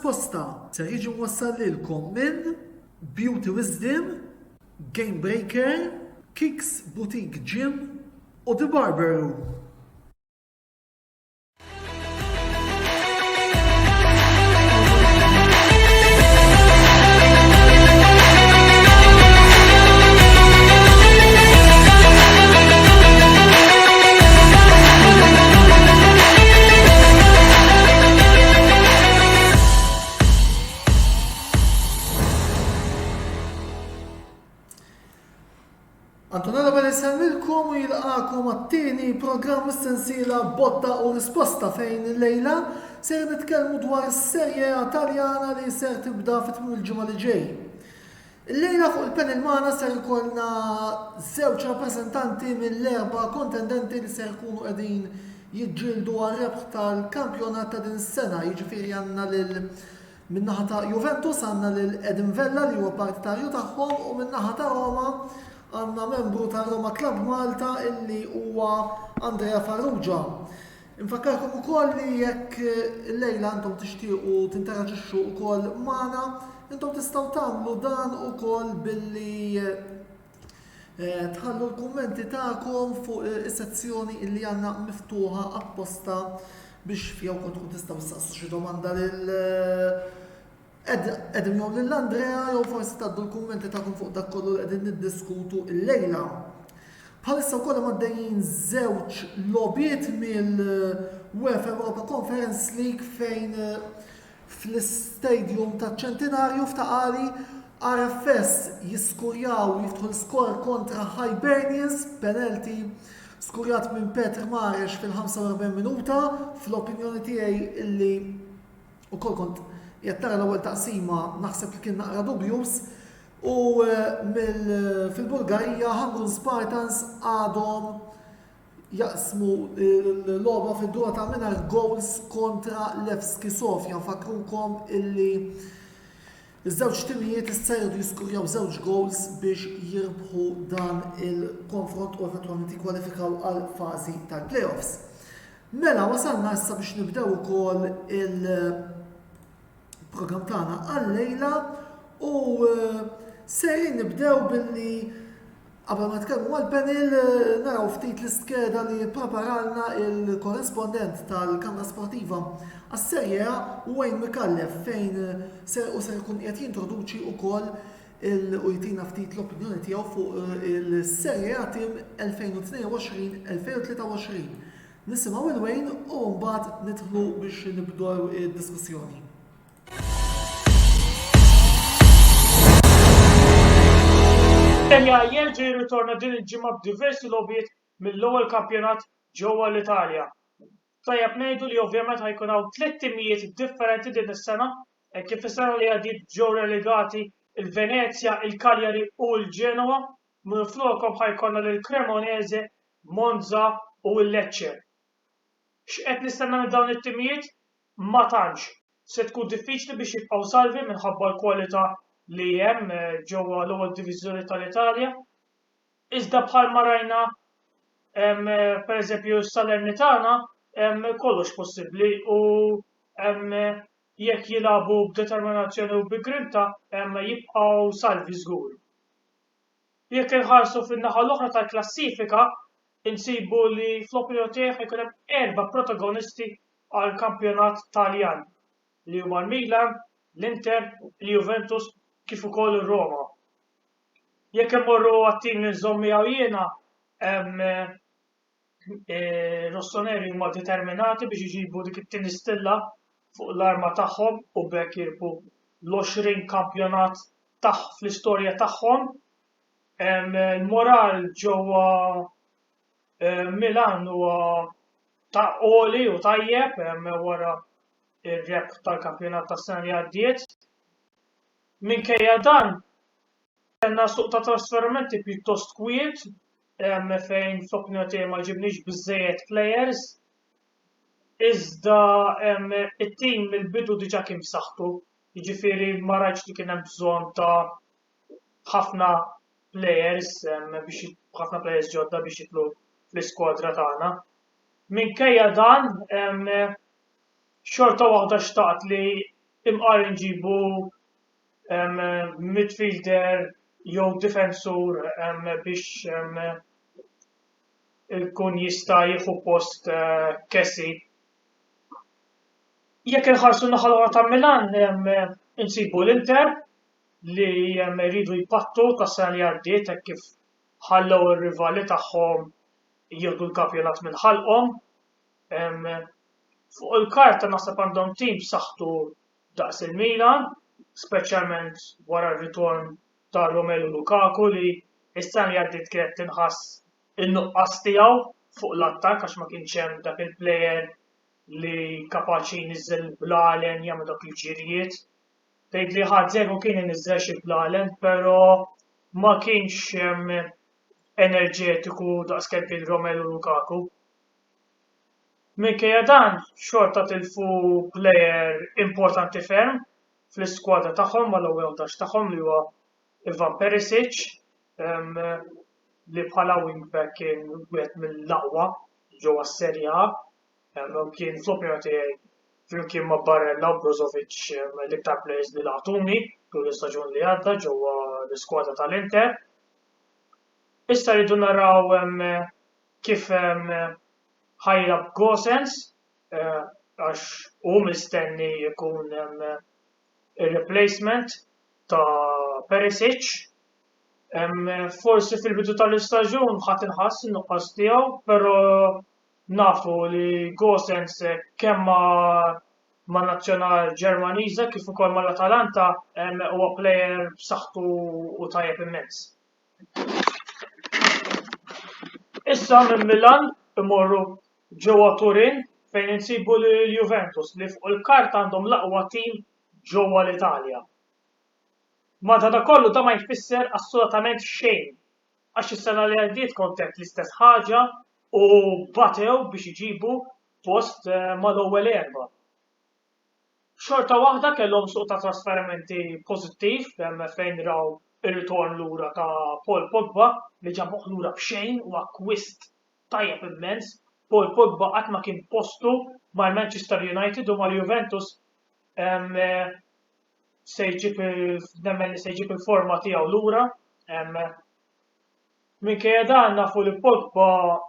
Posta ser jiġi mwassal lilkom minn Beauty Wisdom, Game Breaker, Kicks Boutique Gym u The Barber Room. Antonella Bel-Semmilkom u jilqakom għat-tieni programm essenzjela botta u risposta fejn il-lejla ser nitkellmu dwar is-serje Taljana li ser tibda fit-tmiem il-ġimgħa li ġej. Il-lejla fuq il-panel magħna ser ikollna żewġ rappreżentanti mill-erba' kontendenti li ser jkunu qegħdin jiġġieldu għar-rebħ tal-kampjonat ta' din is-sena, jiġifieri għandna lil min-naħa ta' Juventus għandna lil Edin Vella li huwa partitarju tagħhom u min-naħa ta' Roma għandna membru ta' Roma Club Malta illi huwa Andrea Farrugia. Infakkarkom ukoll li jekk il-lejla intom tixtiequ tinteraġixxu wkoll magħna, intom tistgħu tagħmlu dan ukoll billi tħallu l-kummenti tagħkom fuq is-sezzjoni illi għandna miftuħa apposta biex fija wkoll tkun tistgħu tistaqsu xi domanda lil Edin jew lill-Andrea jew forsi tgħaddu l-kummenti tagħkom fuq dak kollu li qegħdin niddiskutu l-lejla. Bħalissa wkoll għaddejjin żewġ logħbiet mill-UEFA Europa Conference League fejn fl-istadium taċ-Ċentenarju f'Taqali RFS jiskurjaw jiftħu l-skor kontra Hibernians, penalty skurjat minn Petr Marex fil-45 minuta, fl-opinjoni tiegħi illi ukoll kont jattara l-ewwel taqsima naħseb li kien naqra dubjus u fil-Bulgarija Hamrun Spartans għadhom jaqsmu l-logħba fid-dura ta' mingħajr goals kontra Levski Sofja. Nfakrukom illi iż-żewġ timijiet issa jridu jiskurjaw żewġ goals biex jirbħu dan il-konfront u eventwalment jikkwalifikaw għal fażi tal-playoffs. Mela wasalna issa biex nibdew ukoll il-programm tagħna għal-lejla u sejrin nibdew billi qabel ma tkellmu għall-panel naraw ftit l-iskeda li preparalna il-korrespondent tal-Kamra Sportiva għas-Serje A Wayne Micallef fejn ser ikun qed jintroduċi wkoll u jtina ftit l-opinjoni tiegħu fuq il-Serje A tim 2022-2023. Nisimgħu il-Wayne u mbagħad nidħlu biex nibdew id-diskussjoni. Jerġa' jirritorna din il-ġimgħa b'diversi logħbiet mill-ewwel kampjonat ġewwa l-Italja. Tajjeb ngħidu li ovvjament ħajkun hawn tliet timijiet differenti din is-sena, kif is-sena li għaddiet ġew relegati il-Venezia, il-Cagliari u l-Genoa, minflokhom ħajkollna lil Cremonese, Monza u l-Lecce. X'qed nistenna minn dawn it-timijiet? Ma tantx. Se tkun diffiċli biex jibqgħu salvi minħabba l-kwalità li hemm ġewwa l-ewwel diviżjoni tal-Italja. Iżda bħalma rajna pereżempju s-Salernitana kollox possibbli u jekk jilagħbu b'determinazzjoni u bi grinta jibqgħu salvi żgur. Jekk inħarsu fin-naħa l-oħra tal-klassifika insibu li fl-opinjoni tiegħi jkun hemm erba' protagonisti għall-kampjonat Taljan li huma l-Milan, l-Inter, il-Juventus kif ukoll ir-Roma. Jekk immorru għat-tim li nżomm miegħu jiena rossoneri huma determinati biex iġibu dik it-tieni stilla fuq l-arma tagħhom u b'hekk jirbħu l-20 kampjonat fl-istorja tagħhom. Il-moral ġewwa Milan huwa ta' għoli u tajjeb wara ir-rebħ tal-kampjonat tas-sena li għaddiet. Minkejja dan kellna suq ta' trasferimenti pjuttost kwiet fejn fl-opinjoni tiegħi ma ġibniex biżżejjed plejers. Iżda it-tim mill-bidu diġà kien b'saħħtu, jiġifieri ma rajtx li kien hemm bżonn ta' ħafna plejers ħafna plejers ġodda biex jidħlu fl-iskwadra tagħna. Minkejja dan xorta waħda xtaqt li imqar nġibu midfielder jew defensur biex ikun jista' jieħu post Kessi. Jekk inħarsu naħa l-oħra ta' Milan insibu l-Inter li jridu jpattu tas-sena li għaddiet hekk kif ħallew ir-rivali tagħhom jieħdu l-kampjonat minn ħalqhom. Fuq il-karta naħseb għandhom tim b'saħħtu daqs il-Milan, speċjalment wara r-ritorn ta' Romelu Lukaku li s-sena li għaddiet kienet tinħass in-nuqqas tiegħu fuq l-attakk għax ma kienx hemm dak il-plejer li kapaċi jniżżel bl-għalen jagħmel dak il-ġirijiet. Tgħid li ħadd żeru kien iniżżel xi bl-għalen, però ma kienx enerġetiku daqskemm kien Romelu Lukaku. Minkejja dan xorta tilfu plejer importanti ferm fl-iskwadra tagħhom mal-ewwel 11 tagħhom li huwa Ivan Perisic li bħala wingback kien wieħed mill-aqwa ġewwa s-Serje A. Kien fl-opinjoni tiegħi flimkien ma' Barella u Brozovic l-iktar plejers li laqtuni tul l-istaġun li għadda ġewwa l-iskwadra tal-Inter. Issa rridu naraw kif ħajlab Gosens għax hu mistenni jkun ir-replacement ta' Perisic. Forsi fil-bidu tal-istaġun ħadd inħass in-nuqqas tiegħu, però nafu li Gosens kemm ma' nazzjonal Ġermaniża kif ukoll mal-Atalanta huwa plejer b'saħħtu u tajjeb immens. Issa minn Milan imorru ġewwa Turin fejn insibu l-Juventus li fuq il-karta għandhom l-aqwa tim ġewwa l-Italja. Madankollu da ma jfisser assolutament xejn għax is-sena li għaddiet kontent l-istess ħaġa u batew biex iġibu post mal-ewwel erba'. Xorta waħda kellhom suq ta' trasferimenti pożittiv fejn raw ir-ritorn lura ta' Paul Pogba li ġabuh lura b'xejn u akkwist tajjeb immens. Paul Pogba qatt ma kien postu mal-Manchester United u mal-Juventus se jġib il-forma tiegħu lura. Minkejja dan nafu li Pogba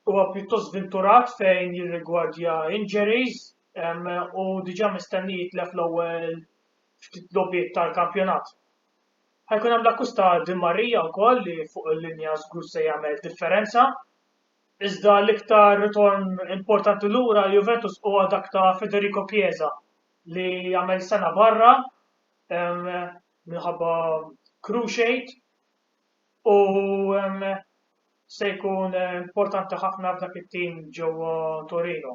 huwa pjuttost sventurat fejn jirrigwardja injuries u diġà mistenni jitlef l-ewwel ftit logħbiet tal-kampjonat. Ħajkun hemm l-akkwist ta' Di Maria wkoll li fuq il-linja żgur se jagħmel differenza. Iżda l-iktar ritorn importanti lura Juventus huwa dak ta' Federico Chiesa li jagħmel sena barra minħabba cruciate u se jkun importanti ħafna f'dak it-tim ġewwa Torino.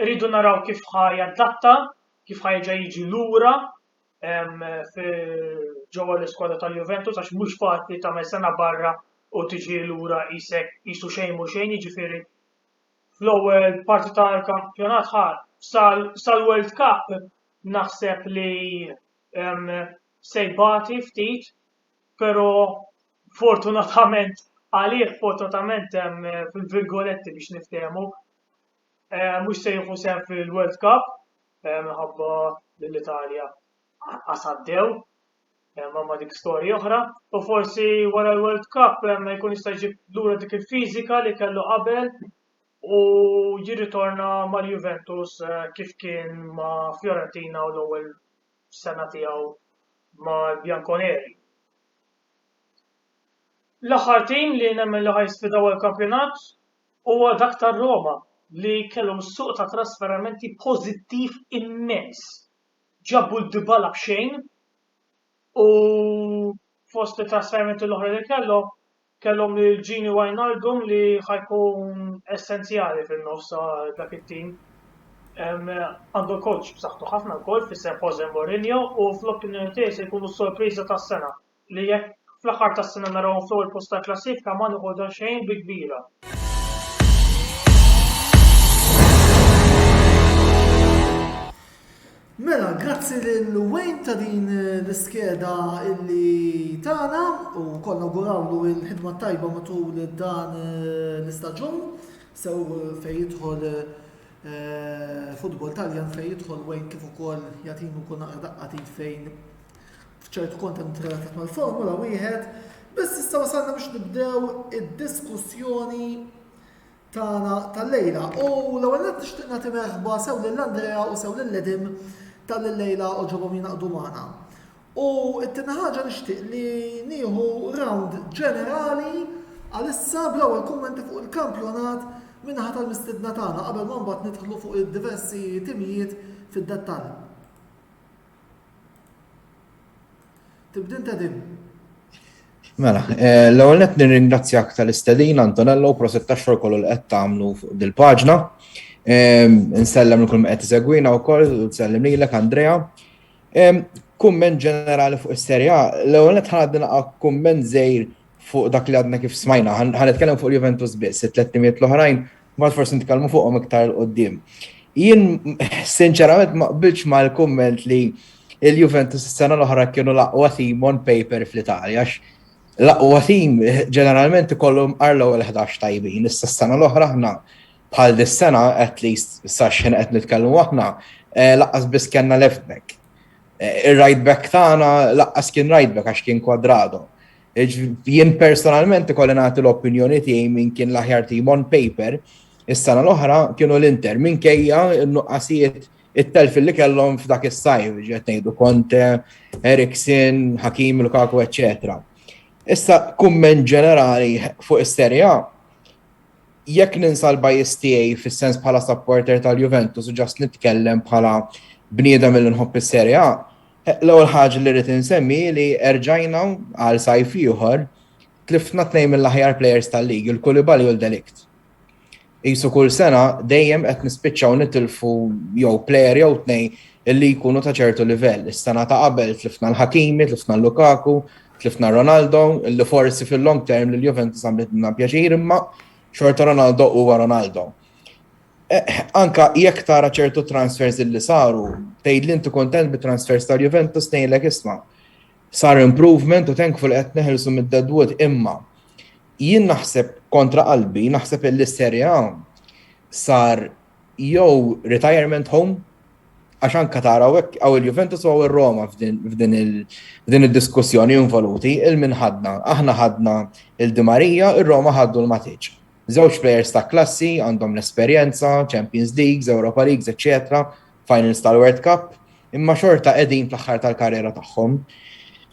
Irridu naraw kif ħajadatta, kif ħajġa jiġi lura ġewwa l-iskwadra tal-Juventus għax mhux faċli tagħmel sena barra u tiġi lura qisek qisu xejn mhu xejn, jiġifieri fl-ewwel parti tal-kampjonat sal-World Cup naħseb li se jbati ftit, però fortunatament għalih fil-virgoletti biex niftehmu mhux se jieħu sehem fil-World Cup minħabba l-Italja għasaddew ma dik storja oħra u forsi wara l-World Cup jkun jista' jġib lura dik il-fiżika li kellu qabel u jirritorna mal-Juventus kif kien ma' Fiorentina u l-ewwel sena tiegħu mal-Bianconeri. L-aħħar tim li nemmen li ħajsfidaw il-kampjonat huwa dak tar-Roma li kellhom suq ta' trasferimenti pożittiv immens. Ġabu l-Dybala b'xejn u fost it-trasferimenti l-oħra li kellhom lil Gini Wijnaldum li ħajkun essenzjali fin-nofs dak it-tim. Għandu coach b'saħħtu ħafna wkoll fis-Ser Jose Mourinho u fl-opinjoni tiegħi se jkunu s-sorpriża tas-sena li jekk fl-aħħar tas-sena narawhom fl-ewwel post tal-klassifika ma nieħodha xejn bi kbira. Mela, grazzi lil-Wayne ta' din l-iskeda illi tagħna u kollha nawgurawlu l-ħidma tajba matul dan l-istaġun sew fejn jidħol futbol Taljan fejn jidħol wejn kif ukoll jagħtinu kun daqqatit fejn f'ċertu kontent relatat mal-Formula wieħed, biss issa wasalna biex nibdew id-diskussjoni tagħna tal-lejla. U l-ewwel qed nixtieq nagħti merħba sew lil Andrea u sew lil Edim tal-lejla oġobhom jinaqdu magħna. U t-tieni ħaġa nixtieq li nieħu round ġenerali għalissa bl-ewwel kummenti fuq il-kampjonat minnaħa tal-mistedna tagħna qabel ma mbagħad nidħlu fuq id-diversi timijiet fid-dettall. Tibdin Edim. Mela, l-ewwel qed nirringrazzjak tal-istedin Antonello u proset tax-xogħol kollu li qed tagħmlu fuq dil-paġna. Nsellem lil kull qed isegwina wkoll u nsellem lilek Andrea. Kumment ġenerali fuq is-Serje A, l-ewwel qed ħanaddi naqa' kumment żgħir fuq dak li għadna kif smajna, ħanitkellem fuq Juventus biss, it-tliet timijiet l-oħrajn, mbagħad forsi nitkellmu fuqhom iktar l qudiem. Jien sinċerament ma qbilx mal-kumment li il-Juventus is-sena l-oħra kienu l-aqwa team on paper fl-Italja, għax l-aqwa team ġeneralment ikollhom l-ewwel 11 tajbin, issa s-sena l-oħra aħna bħal dis-sena at least sa x'in qed nitkellmu aħna laqqas biss kellna left back. Ir-right back tagħna laqqas kien right back għax kien Quadrado. Jien personalment ikolli nagħti l-opinjoni tiegħi min kien l-aħjar team on paper, is-sena l-oħra kienu l-Inter minkejja n-nuqqasijiet it-telf li kellhom f'dak is-sajf, ġiet ngħidu Conte, Eriksen, Hakim, Lukaku, eċetera. Issa kumment ġenerali fuq is-Serje A, jekk ninsa l-bias tiegħi fis-sens bħala supporter tal-Juventus u ġast nitkellem bħala bniedem li nħobb is-Serje A, l-ewwel ħaġa li rrid insemmi li erġajna għal sajf ieħor tlifna tnejn mill-aħjar plejers tal-lig, il-Koulibaly u l-Delikt. Qisu kull sena dejjem qed nispiċċaw nitilfu jew plejer jew tnejn illi jkunu ta' ċertu livell. Is-sena ta' qabel tlifna l-Hakimi, tlifna l-Lukaku, tlifna Ronaldo, illi forsi fil-long term li l-Juventus għamlitna pjaċir imma xorta Ronaldo huwa Ronaldo. Anka jekk tara ċertu transfers illi saru, tgħid li inti kontent bit-transfers tal-Juventus ngħidlek isma' sar improvement u thankful qed neħilsu mid-deadwood imma jien naħseb kontra qalbi, naħseb illi s-Serje A sar jew retirement home għax anka tara għaw il-Juventus u għaw il-Roma f'din il-diskussjoni involuti, il-min ħadna. Aħna ħadna il-Di Maria, il-Roma ħaddu l-Matic. Żewġ players ta' klassi, għandhom l-esperjenza, Champions Leagues, Europa Leagues, etc. Finals tal-World Cup, imma xorta qegħdin fl-aħħar tal-karriera tagħhom.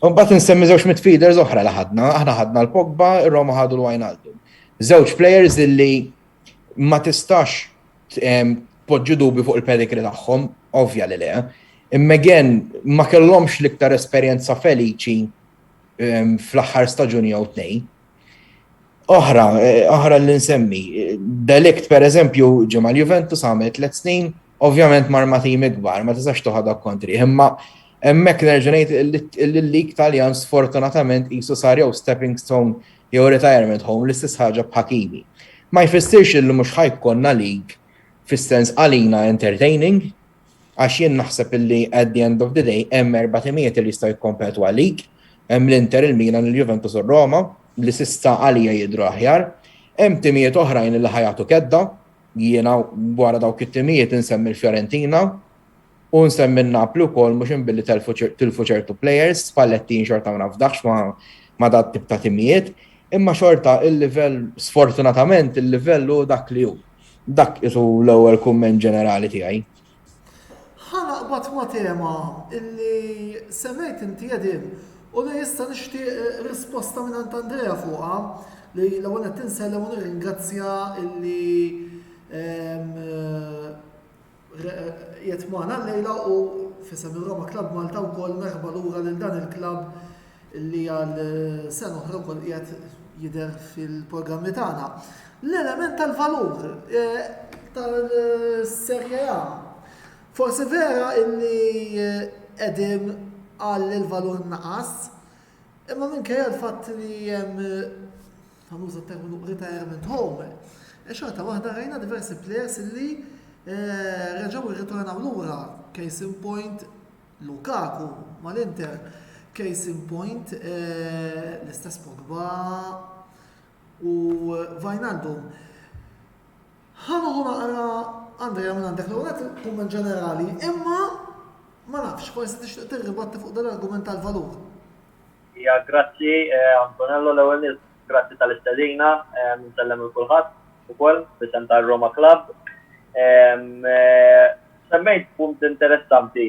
Mbagħad insemmi żewġ midfielders oħra li ħadna, aħna ħadna l-Pogba, ir-Roma ħadu l-Wijnaldum. Żewġ players illi ma tistax poġġu dubi fuq il-pedigree tagħhom, ovvja li le. Imma again ma kellhomx l-iktar esperjenza feliċi fl-aħħar staġuni jew tnejn. Oħra li nsemmi, Delikt pereżempju ġie mal-Juventus għamel 3 snin, ovvjament mar ma' timi kbar, ma tistax toħodha kontri, imma hemmhekk nerġa' ngħid il-lig Taljan sfortunatament qisu sar jew stepping stone jew retirement home l-istess ħaġa b'Hakimi. Ma jfissirx li mhux ħajkonna lig fis-sens għalina entertaining, għax jien naħseb illi at the end of the day hemm 4 timijiet li jistgħu jikkompetu għal-lig, hemm l-Inter, il-Milan, il-Juventus u r-Roma, li s'issa għalija jidhru aħjar, hemm timijiet oħrajn li ħajatu kedda, jiena wara dawk it-timijiet insemmi l-Fiorentina u nsemmi n-Napoli wkoll mhux inbilli tilfu ċertu players, Spallettin xorta ma nafdax ma dat tip ta' timijiet, imma xorta il-livell sfortunatament il-livell hu dak li hu. Dak isu l-ewwel kumment ġenerali tiegħi. Ħanaqbad ma' tema illi semmejt inti Edim u li issa nixtieq risposta minn Andrea fuqha li l-ewwel qed tinsellem u nirringrazzja illi jitmana l-lejla u fisem il-Roma Club Malta wkoll merħba lura lil dan il-klabb illi għal sena oħra wkoll qiegħed jidher fil-programmi tagħna. L-element tal-valur tal-Serje A. Forsi vera illi Edim għal il-valur naqas, imma minkejja l-fatt li hemm ħanuża terminu retirement home. Xorta waħda rajna diversi players illi reġgħu jirritornaw lura. Case in point Lukaku mal-Inter, case in point l-istess Pogba u Wijnaldum. Ħanuħu naqra Andrea minn għandek l-għunet kumment ġenerali, imma ma nafx, forsi tixtieq tirribatti fuq dal-argument tal-valur. Ja, grazzi, Antonello l-ewwel grazzi tal-istedina, nsellem il-kulħadd ukoll bisem tal-Roma Club. Semmejt punt interessanti,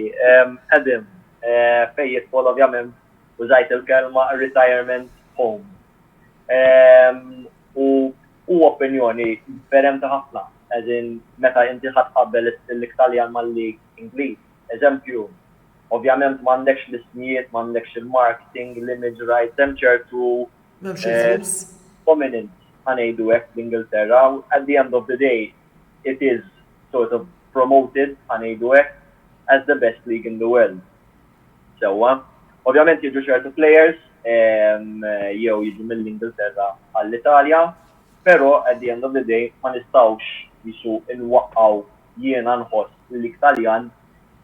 Edim, fejn jidħol ovvjament użajt il-kelma retirement home. U opinjoni differenti ħafna, eżin meta inti ħatqabbel l-Italjan mal-lig Ingliż. Eżempju, ovvjament m'għandekx l-ismijiet, m'għandekx il-marketing, l-image rights, hemm ċertu M'hemmx il-flus. prominent ħanejdu hekk l-Ingilterra. At the end of the day, it is sort of promoted ħanejdu hekk as the best league in the world. Sewwa, ovvjament jiġu ċertu players jew jiġu mill-Ingilterra għall-Italja, però at the end of the day ma nistgħux jisu inwaqqgħu jiena nħoss l-Italjan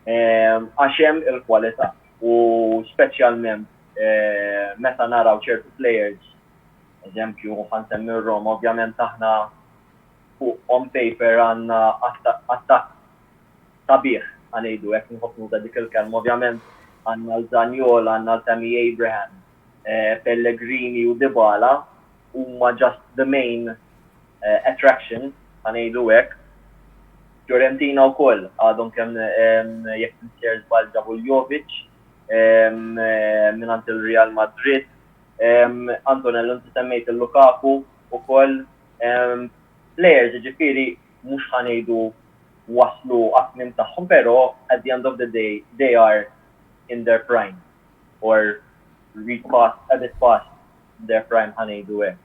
għax hemm il-kwalità u speċjalment meta naraw ċertu players, eżempju ħansemmi Roma, ovvjament aħna fuq on paper għandna attakk sabiħ għanejdu hekk nħossnu ta' dik il-kelma, ovvjament għandna l-Zaniol, għandna l-Tammy Abraham, Pellegrini u Dybala huma just the main attraction għanejdu hekk. Fiorentina wkoll għadhom kemm jekk insejjer żball ġabu Jovic mingħand il-Real Madrid. Antonello inti semmejt il-Lukaku ukoll players jiġifieri mhux ħanejdu waslu qatt-tmiem tagħhom, però at the end of the day they are in their prime or reach a bit past their prime ħanejdu hekk.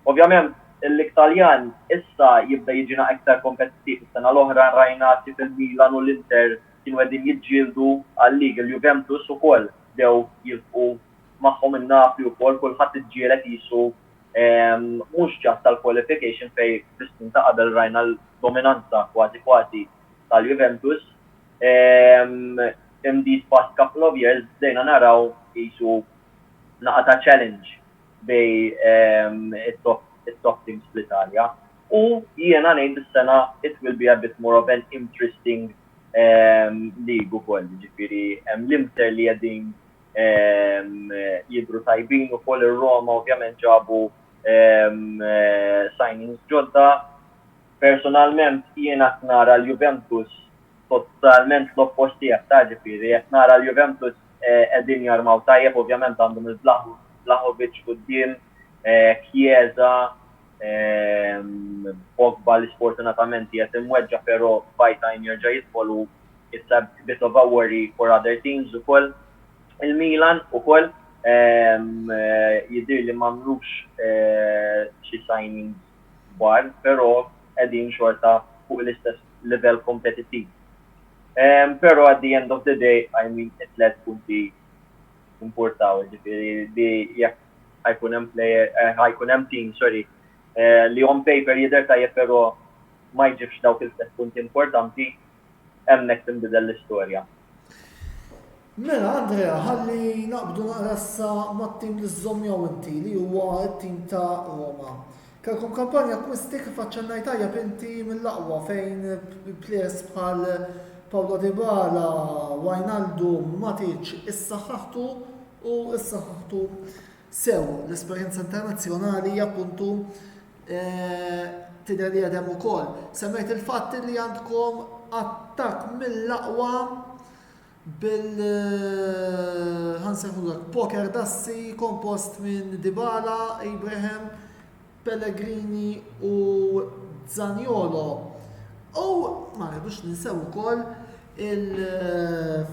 Ovvjament l-Italjan issa jibda jiġina aktar kompetittiv. Is-sena l-oħra rajna fil-Milan u l-Inter kienu qegħdin jiġġieldu għal-lig, il-Juventus ukoll dew jilqu magħhom in-Napoli wkoll kulħadd iġġieled qisu mhux ġast tal-qualification fejn fis-snin ta' qabel rajna l-dominanza kważi kważi tal-Juventus. In these past couple of years bdejna naraw qisu naqata challenge bej it-top teams fl-Italja. U jiena ngħid is-sena it will be a bit more of an interesting league ukoll. Ġifieri hemm l-Inter li qegħdin jidhru tajbin ukoll ir-Roma ovvjament ġabu signings ġodda. Personalment jiena qed nara l-Juventus totalment l-oppost tiegħek ta' ġifieri qed nara l-Juventus qegħdin jarmaw tajjeb ovvjament għandhom il-Vlahovic quddiem, Chiesa, Pogba li sfortunatament qed imweġġa però bajtajn jerġa' jidħol u it's a bit of a worry for other teams ukoll. Il-Milan ukoll jidher li m'għamlux xi signings kbar, però qegħdin xorta fuq l-istess livell kompetittiv. Però at the end of the day, I mean, it-tlet punti importaw, ġifieri li jekk ħajkun hemm team, li on paper jidher tajjeb però ma jġibx dawk il-tlet punti importanti, hemmhekk tinbidel l-istorja. Mela, Andrea, ħalli naqbdu naqra issa mat-tim li żommjaw inti li huwa t-tim ta' Roma. Kelkom kampanja akwisti kif aċċennajt tajjeb inti mill-aqwa fejn players bħal Paulo Dybala, Wijnaldum, Matic issaħħaħtu u issaħħaħtu sew l-esperjenza internazzjonali appuntu tidher li għadhem ukoll. Semmejt il-fatt li għandkom attakk mill-aqwa poker dassi kompost minn Dybala, Abraham, Pellegrini u Zaniolo. U ma rridux ninsew ukoll il-fattur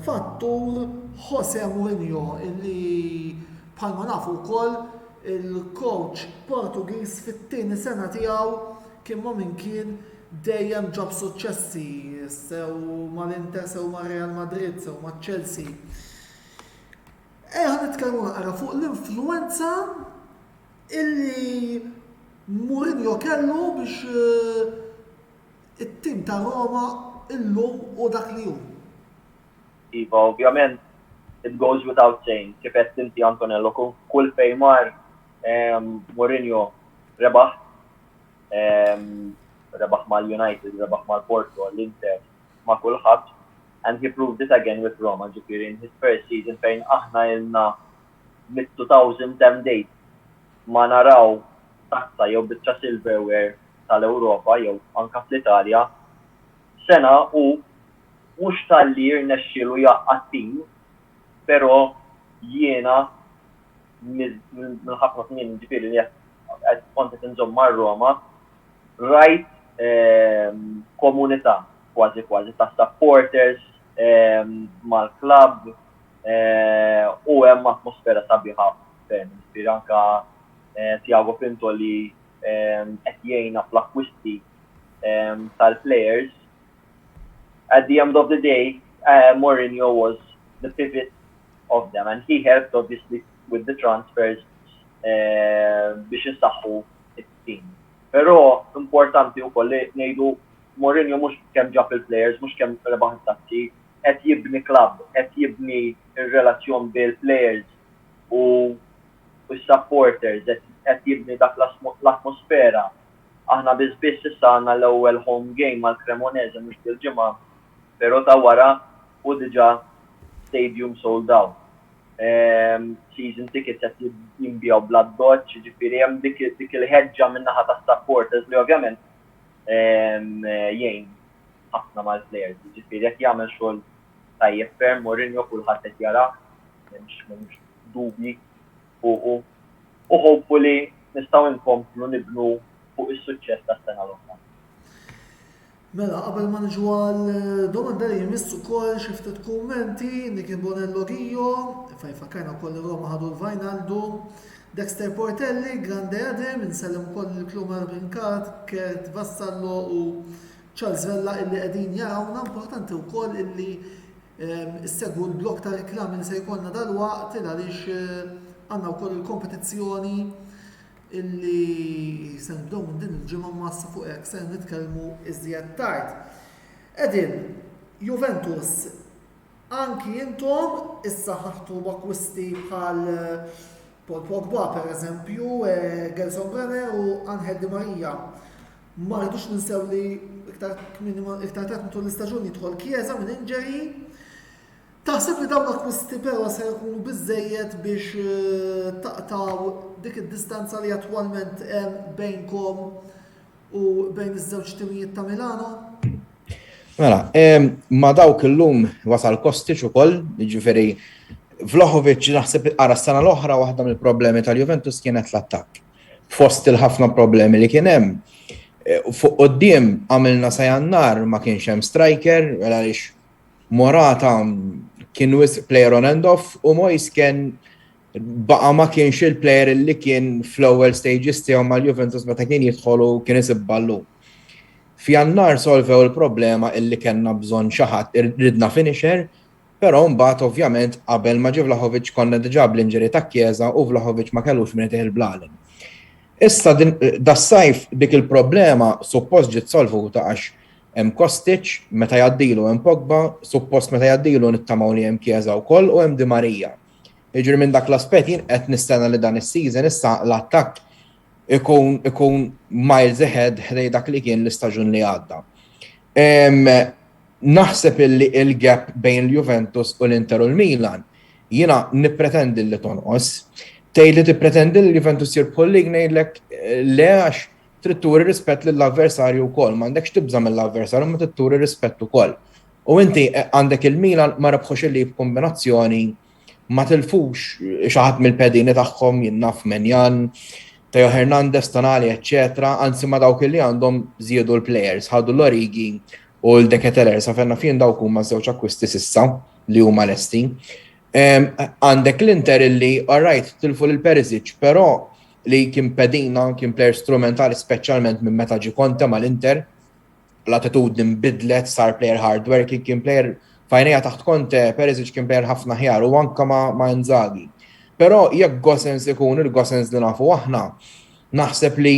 Jose Mourinho illi bħalma nafu wkoll il-coach Portugiż fit-tieni sena tiegħu kien ma min kien dejjem ġab suċċessi sew mal-Inter, sew mar-Real Madrid, sew maċ-Chelsea. Ħa nitkellmu naqra fuq l-influenza illi Mourinho kellu biex it-tim ta' Roma illum u dak li hu. Iva, ovvjament, it goes without saying, kif qed inti Antonello, kull fejn mar Mourinho rebaħ, rebaħ mal-United, rebaħ mal-Porto, l-Inter, ma' kulħadd. And he proved it again with Roma, ġifieri in his first season fejn aħna ilna mid-2010 date ma naraw tazza jew biċċa silverware tal-Ewropa jew anka fl-Italja sena u mhux tal-li jirnexxielu jaqgħad tim, però jiena mill-ħafna snin ġifieri li qed kont qed inżomm mar-Roma rajt komunità kważi ta' supporters mal-klabb u hemm atmosfera sabiħa ferm. Ġifieri anke Thiago Pinto li qed jgħinna fl-akkwisti tal-players. At the end of the day, Mourinho was the pivot of them and he helped obviously with the transfers biex insaħħu it-team. Però importanti wkoll li ngħidu Mourinho mhux kemm ġab il-players, mhux kemm rebaħ it-tazzi, qed jibni klabb, qed jibni ir-relazzjon bil-players u s-supporters, qed jibni dak l-atmosfera. Aħna biss issa għandna l-ewwel home game mal-Cremonese mhux il-ġimgħa, però ta' wara u diġà stadium sold out. Season tickets qed jinbjaw bla-doċ, ġifieri hemm dik il-ħeġġa min-naħa tas-supporters li ovvjament jgħin ħafna mal-players. Ġifieri qed jagħmel xogħol tajjeb ferm, Mourinho kulħadd qed jarah, m'hemmx dubji fuqu. U hopefully nistgħu nkomplu nibnu fuq is-suċċess tas-sena l-oħra. Mela, qabel ma niġu għal-domanda li jmissu kol xiftet kummenti, Nicky Bonello Gio, fajfakajna kol Roma ħadu l-Vajnaldu, Dexter Portelli, Grande Adem, insellem kol il-Klumar Brinkat, Kert Vassallo u Charles Vella illi qegħdin jarawna, importanti u kol illi segwu l-blok ta' reklami li se jkollna dal-waqt għaliex għandna wkoll il-kompetizzjoni illi se nibdew minn din il-ġimgħa massa fuq hekk se nitkellmu iżjed tard. Qegħdin Juventus anki intom issa ħaħtu b'akkwisti bħal Paul Pogba pereżempju, Gelson Brenner u Angel Di Maria. Ma rridux ninsew li iktar tard matul l-istaġun jidħol Chiesa minn injury. Taħseb li dawn l-akkwisti però se jkunu biżżejjed biex taqtaw dik id-distanza li attwalment hemm bejnkom u bejn iż-żewġ timijiet ta' Milano? Mela, ma dawk illum wasal Kostic ukoll, jiġifieri Vlahovic naħseb ara s-sena l-oħra waħda mill-problemi tal-Juventus kienet l-attakk. Fost il-ħafna problemi li kien hemm. Fuq quddiem għamilna sa Jannar ma kienx hemm striker għaliex Morata kien player on and off u Moyes kien baqa ma kienx il-player li kien fl-ewwel stages tiegħu mal-Juventus meta kien jidħol u kien isib ballu. F'Jannar solvew il-problema illi kellna bżonn xi ħadd ridna finisher, però mbagħad ovvjament qabel ma ġie Vlahovic konna diġà bl-inġeri ta' Chiesa u Vlahovic ma kellux min itieħ il-blalen. Issa das-sajf dik il-problema suppost ġiet solvuta għax hemm Kostic meta jgħaddilu hemm Pogba, suppost meta jgħaddilu nittamaw li hemm Chiesa wkoll u hemm Di Maria. Jiġri minn dak l-aspett jien qed nistenna li dan is-season issa l-attakk ikun miles ahead ħdej dak li kien l-istaġun li għadda. Naħseb il-gap bejn il-Juventus u l-Inter u l-Milan jiena nippretendi li tonqos. Tgħid li tippretendi li l-Juventus jirpollik ngħidlek le għax trid turi rispett lill-avversarju wkoll, m'għandekx tibża mill-avversarju ma trid turi rispett ukoll. U inti għandek il-Milan ma rebħux illi b'kombinazzjoni ma tilfux xi ħadd mill-pedini tagħhom jinnaf Menjan, Teo Hernandez, Tonali, eccetera, anzi ma dawk li għandhom żiedu l-players, ħadu l-Origi u l-Deketeler, sa fenna fien dawk huma żewġ akkwisti sissa li huma lesti. Għandek l-Inter illi alright tilfu lil Perisic, però li kien pedina, kien player strumentali speċjalment minn meta ġi Conte mal-Inter, l-attitudni nbidlet, sar player hardworking, kien player fajnija taħt Conte, Perisic kien player ħafna ħjar u anke ma' Inzaghi. Però jekk Gosens ikun il-Gosens li nafu aħna, naħseb li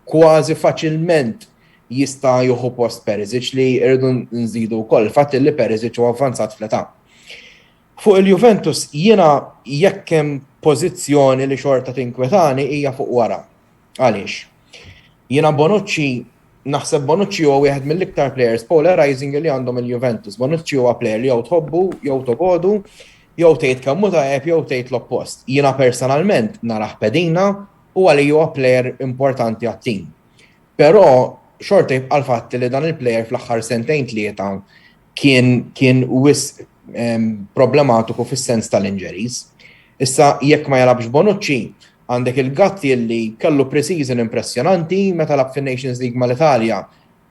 kważi faċilment jista' jieħu post Perisic li rridu nżidu wkoll fatt li Perisic huwa avvanzat fl-età. Fuq il-Juventus jiena jekk hemm pożizzjoni li xorta tinkwetani hija fuq wara. Għaliex? Jiena Bonucci naħseb Bonucci huwa wieħed mill-iktar players polarizing li għandhom il-Juventus. Bonucci huwa player li jew tħobbu, jew togodu, jew tgħid kemm hu tajjeb jew tgħid l-oppost. Jiena personalment narah pedina u għalli huwa player importanti għat-tim. Però xorta jibqa' l-fatt li dan il-player fl-aħħar sentejn tlieta kien problematiku fis-sens tal-injuries. Issa jekk ma jalabx Bonucci, għandek il-Gatti li kellu pre-season impressjonanti meta lab fin-Nations League mal-Italja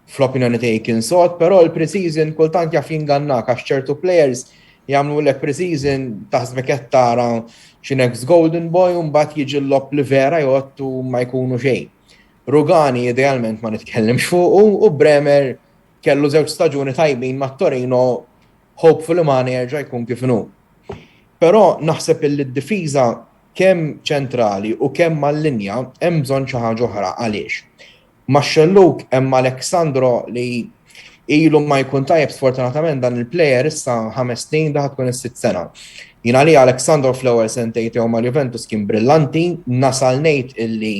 fl-opinjoni tiegħi kien sod, però l-pre-season kultant jaf jingannak għax ċertu players jagħmlu lek pre-season taħsbek qed tara xi next golden boy u mbagħad jiġi l-lob li vera jgħottu ma jkunu xejn. Rugani idealment ma nitkellimx fuq u Bremer kellu żewġ staġuni tajbin mat-Torino hopefully ma jerġa' jkun kif inhu. Però naħseb il-difiża kemm ċentrali u kemm mal-linja hemm bżonn xi ħaġa oħra għaliex. Max-xelluk hemm Aleksandro li ilu ma jkun tajjeb sfortunatament dan il-plejer issa 5 snin daħ tkun is-6 sena. Jiena li Aleksandro fl-ewwel sentejn tiegħu mal-Juventus kien brillanti, nasal ngħid illi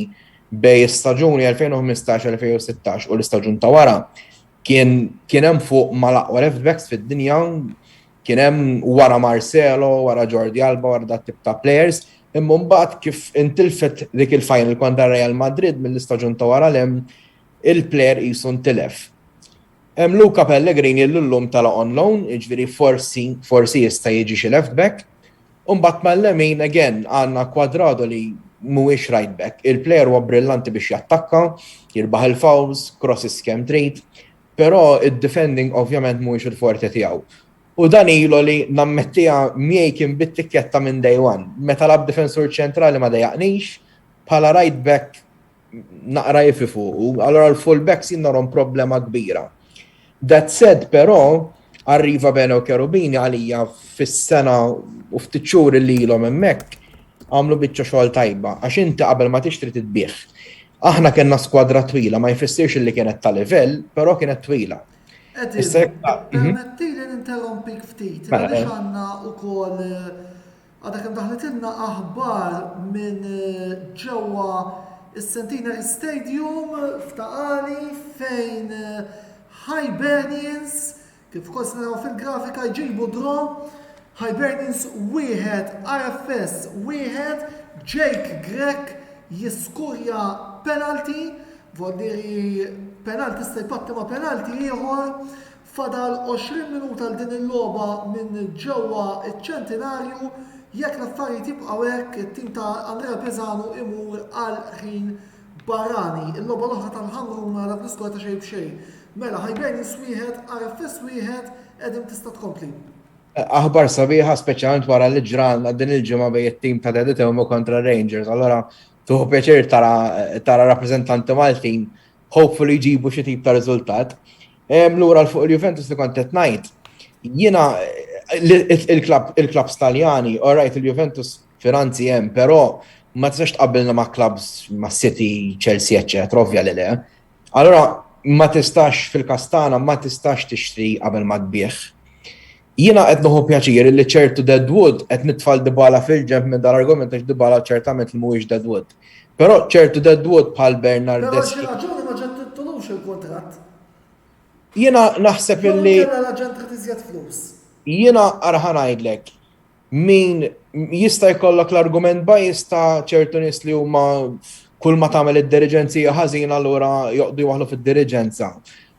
bej staġuni 2015-2016 u l-istaġun ta' wara kien hemm fuq mal-aqwa left backs fid-dinja, kien hemm wara Marcelo, wara Jordi Alba, wara dat tip ta' players. Imma mbagħad kif intilfet dik il-final kontra Real Madrid mill-istaġun ta' wara il-plejer qisu ntilef. Hemm Luca Pellegrini l-lum tala on loan, jiġifieri forsi jista' jiġi xi left back. U mbagħad mal-lemin again għandna Quadrado li mhuwiex right back. Il-plejer huwa brillanti biex jattakka, jirbaħ il-fouls, crosses kemm trid, però id-defending ovvjament mhuwiex il-forte tiegħu. U dan ilu li nammettija miej kien bit-tikketta minn day one. Meta lab difensur ċentrali ma dejaqnix, bħala right back naqra jififu. Allora l-full backs jinnarom problema kbira. That said, però, arriva Beno Cherubini għalija fis-sena u ftit xhur li ilhom hemmhekk għamlu biċċa xogħol tajba, għax inti qabel ma tixtri titbieħ. Aħna kellna skwadra twila, ma jfissirx li kienet ta' livell, però kienet twila. Permetti li ninterrompik ftit, għaliex għandna wkoll għadha kemm daħlitilna aħbar minn ġewwa is-Centenary Stadium f'Taqali fejn Hibernians kif ukoll naraw fil-grafika jġibu dron Hibernians wieħed RFS wieħed Jake Grek jiskurja penalty Voldiri penalti sta jpatti ma penalti ieħor fadal 20 minuta għal din il-logħba minn ġewwa iċ-ċentenarju jekk l-affarijiet jibqgħu hekk it-tim ta' Andrea Pesano imur għal ħin barrani. Il-logħba l-oħra tal-ħamruna dak l-iskor ta' xejn b'xejn. Mela Hibernians wieħed, RFS wieħed qegħdin tista' tkompli. Aħbar sabiħa speċjalment wara li ġran din il-ġimgħa bejn it-tim ta' Deditewmu kontra Rangers. Allora tuħu pjaċir tara rappreżentanti Maltin hopefully jġibu xi tip ta' riżultat. Lura fuq il-Juventus li kont qed ngħid, jiena il-klabs Taljani, alright il-Juventus finanzi hemm, però ma tistax tqabbilna ma' klabs ma' City, Chelsea, eċċetera, ovvja li le. Allora ma tistax fil-Kastana ma tistax tixtri qabel ma tbieħ. Jiena qed noħu pjaċir li ċertu Deadwood qed nitfal Dybala fil-ġemp minn dal-argument għax Dybala ċertament li mhuwiex Deadwood. Però ċertu Deadwood bħal Bernardeschi. Però xi raġuni ma ġettitulux il-kontratt. Jiena naħseb illi l-aġent trid iżjed flus. Jiena ara ngħidlek min jista' jkollok l-argument bajista ċertu nies li huma kull ma tagħmel id-diriġenzija ħażin allura joqdu waħlu fid-diriġenza.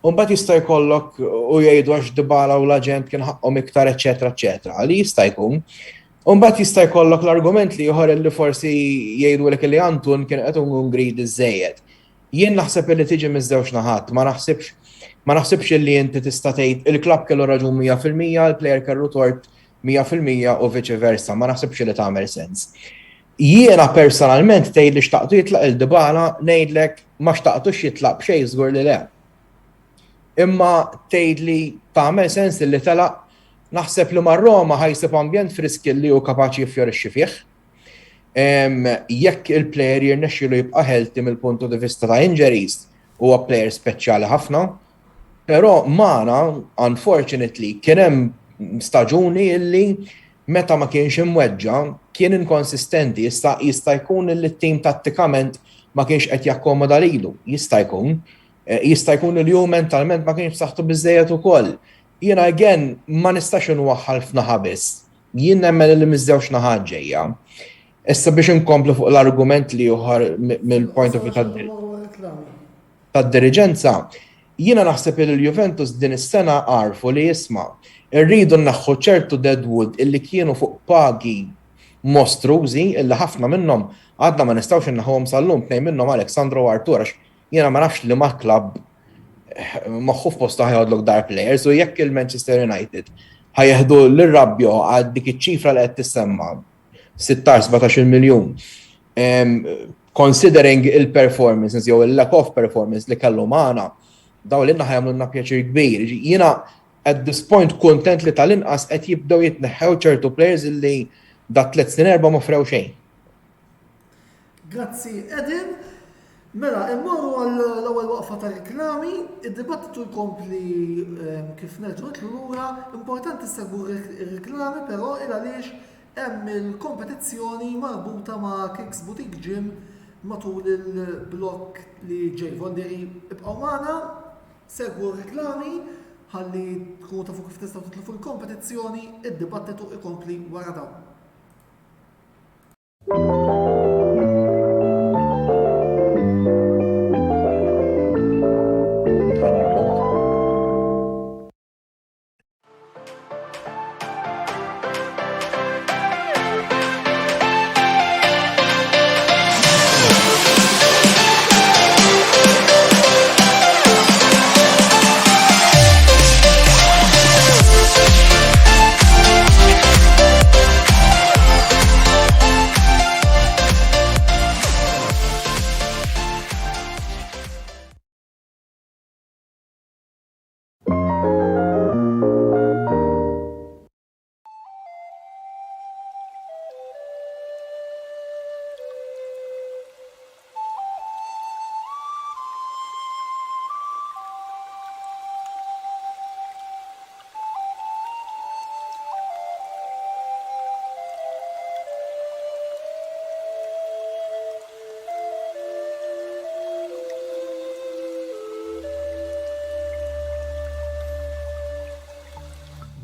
Mbagħad jista' jkollok u jgħidu għax Dybala u l-aġent kien ħaqhom iktar eċetera eċetera. Li jista' jkun. Mbagħad jista' jkollok l-argument li ieħor li forsi jgħidulek li Antun kien qed nkun greedy żejjed. Jien naħseb li tiġi miż-żewġ naħat, ma naħsibx li inti tista' tgħid il-klabb kellu raġun 100%, il-plejer kellu tort 100% u viċi versa, ma naħsibx li tagħmel sens. Jiena personalment tgħid li xtaqtu jitlaq il-Dybala ngħidlek ma xtaqtux jitlaq b'xejn żgur li le. Imma tgħid li tagħmel sens li telaq naħseb li mar-Roma ħajsib ambjent friski li hu kapaċi jiffjorixxi fih. Jekk il-plejer jirnexxielu jibqa' healthy mill-puntu di vista ta' injuries huwa plejer speċjali ħafna, però magħna unfortunately kien hemm staġuni illi meta ma kienx imweġġa kien inkonsistenti, jista' jkun li t-tim tattikament ma kienx qed jakkomoda lilu, jista' jkun. Jista' jkun il-jum mentalment ma kienx b'saħħtu biżejjed ukoll. Jiena again ma nistax inwaħħal f'naħa biss. Jien nemmen li miżewx naħa ġejja. Issa biex inkomplu fuq l-argument li uħar mill-point of view tad-diriġenza, jiena naħseb li l-Juventus din is-sena għarfu li jisma' irridu naħħu ċertu deadwood illi kienu fuq pagi mostrużi illi ħafna minnhom għadna ma nistgħux innaħħuhom sal-lum tnejn minnhom Aleksandru Artur għax jiena ma nafx li ma' klabb maħħu f'posta ħajħodlok dar players u jekk il-Manchester United ħajjeħdu l-rabbjo għal dik iċ-ċifra li qed tissemma 16-17 miljun. Considering il-performance, jew il-lack of performance li kellu magħna, daw l-inna ħajamlu pjaċir kbir. Jiena at this point kontent li tal-inqas qed jibdew jitneħħew ċertu players li da 3 snin 4 ma frew xejn. Grazzi, Edin. Mela, immorru għall-ewwel waqfa ta' reklami, id-dibattitu jkompli kif nerġgħu nitlu lura, importanti segwu r-reklami, però il għaliex hemm il-kompetizzjoni marbuta ma' Kicks Boutique Gym matul il-blok li ġej Vonderi ibqgħu magħna, segwu r-reklami, ħalli tkunu tafu kif tistgħu titlu fuq il-kompetizzjoni, id-dibattitu ikompli wara dawn.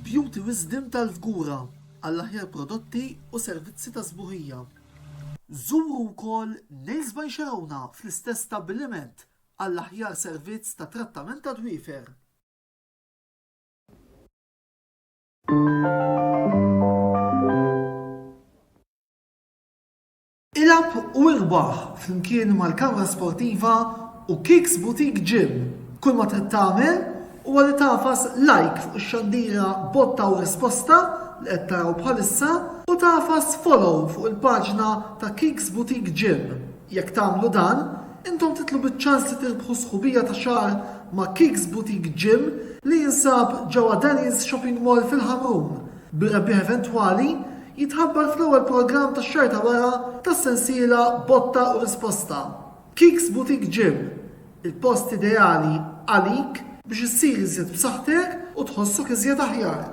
Beauty Wisdom tal-Fgura għall-aħjar prodotti u servizzi ta' sbuħija. Żuru wkoll Nails by Xarawna fl-istess stabbiliment għall-aħjar servizz ta' trattament ta' dwiefer. Ilab u irbaħ flimkien mal-kamra sportiva u Kicks Boutique Gym. Kull ma trid tagħmel huwa li tafas like fuq ix-xandira botta u risposta li qed taraw bħalissa u tafas follow fuq il-paġna ta' Kicks Boutique Gym. Jekk tagħmlu dan, intom titlu biċ-ċans li tirbħu sħubija ta' xahar ma' Kicks Boutique Gym li jinsab ġewwa Denny's Shopping Mall fil-Ħamrum. Bir-rebbieħ eventwali jitħabbar fl-ewwel programm tax-xahar ta' wara tas-sensiela botta u risposta. Kicks Boutique Gym, il-post ideali għalik biex issir iżjed b'saħħtek u tħossok iżjed aħjar.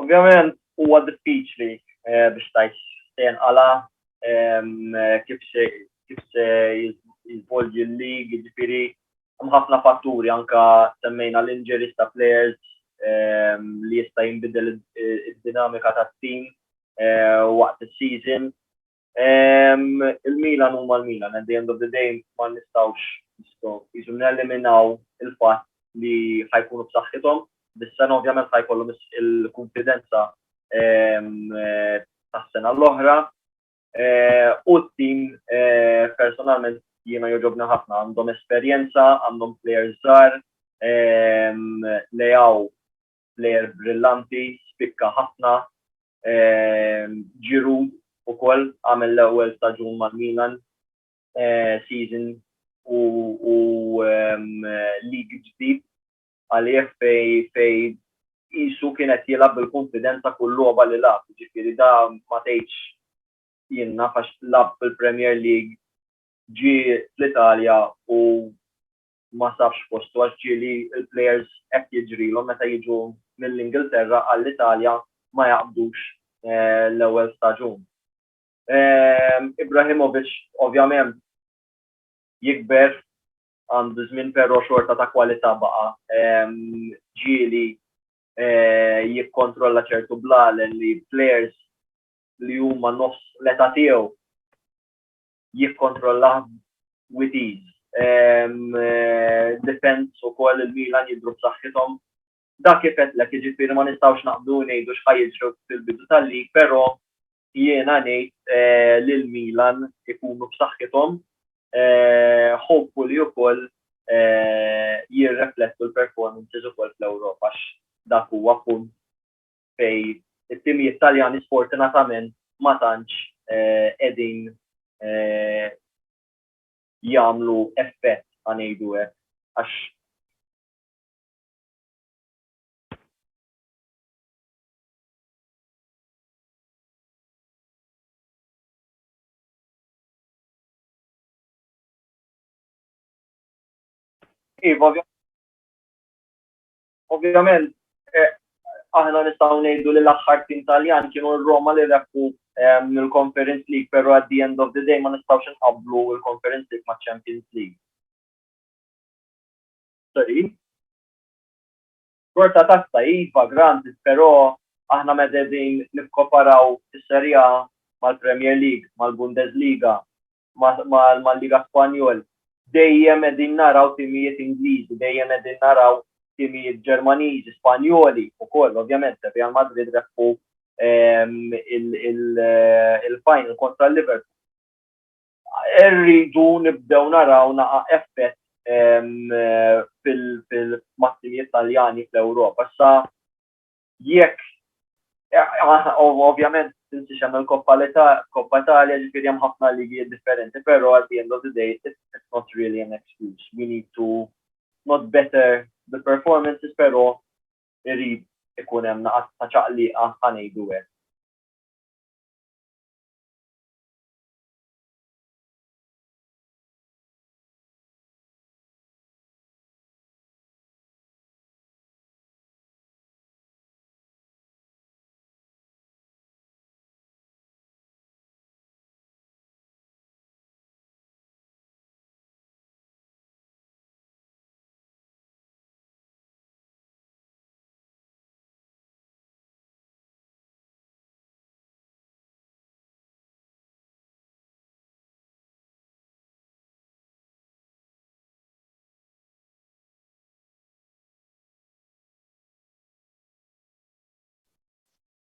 Ovvjament huwa diffiċli biex tajt tenqala kif se jiżvolġi l-lig, jiġifieri hemm ħafna fatturi anke semmejna l-injuries ta' players li jista' jinbidel id-dinamika tat-team waqt is-season. Il-Milan huma l-Milan, at the end of the day ma nistgħux jisu neliminaw il-fatt li ħajkunu b'saħħithom. Bis-sena ovvjament ħajkollhom il-konfidenza tas-sena l-oħra. U t-team personalment jiena jogħġobni ħafna, għandhom esperjenza, għandhom players żgħar, Leao player brillanti, spikka ħafna, Giroud ukoll għamel l-ewwel staġun mal-Milan season u league ġdid għalih fej qisu kienet jilgħab bil-konfidenza kull logħba li lagħab, jiġifieri da ma tgħidx jiena għax lagħab fil-Premier League ġie fl-Italja u ma sabx postu għax ġieli il-players hekk jiġrilhom meta jiġu mill-Ingilterra għall-Italja ma jaqbdux l-ewwel staġun. Ibrahimovic ovvjament jikber għandu żmien però xorta ta' kwalità baqa'. Ġieli jikkontrolla ċertu blalen li players li huma nofs l-età tiegħu jikkontrolla with ease. Defense ukoll il-Milan jidhru b'saħħithom. Dak kif qedlek jiġifieri ma nistgħux naqbdu ngħidu x'ħajjiġru fil-bidu tal-lig, però jiena ngħid lil Milan ikunu b'saħħithom hopefully ukoll jirreflettu l-performances ukoll fl-Ewropa għax dak huwa punt fej it-timijiet Taljani sfortunatament ma tantx qegħdin jagħmlu effett ngħidu hekk għax ovvjament aħna nistgħu ngħidu li l-aħħar tim Taljan kienu l-Roma li rebħu mill-Conference League, però at the end of the day ma nistgħux inqabblu l-Conference League maċ-Champions League. Sorry. Korta tasta iva granti, però aħna qegħdin nikkoparaw is-Serie A mal-Premier League, mal-Bundesliga, mal-Liga Spanjol. Dejjem qegħdin naraw timijiet Ingliżi, dejjem qegħdin naraw timijiet Ġermaniżi, Spanjoli ukoll, ovvjament Real Madrid rebħu il-final kontra l-Liverpool. Irridu nibdew naraw naqa' effett fil-timijiet Taljani fl-Ewropa. Issa jekk ovvjament tinsi hemm il-Koppa Italja ġifieri hemm ħafna ligijiet differenti, però at the end of the day it's not really an excuse. We need to not better the performances, però irid ikun hemm naqas ta' ċaqliqa ħanejdu hekk.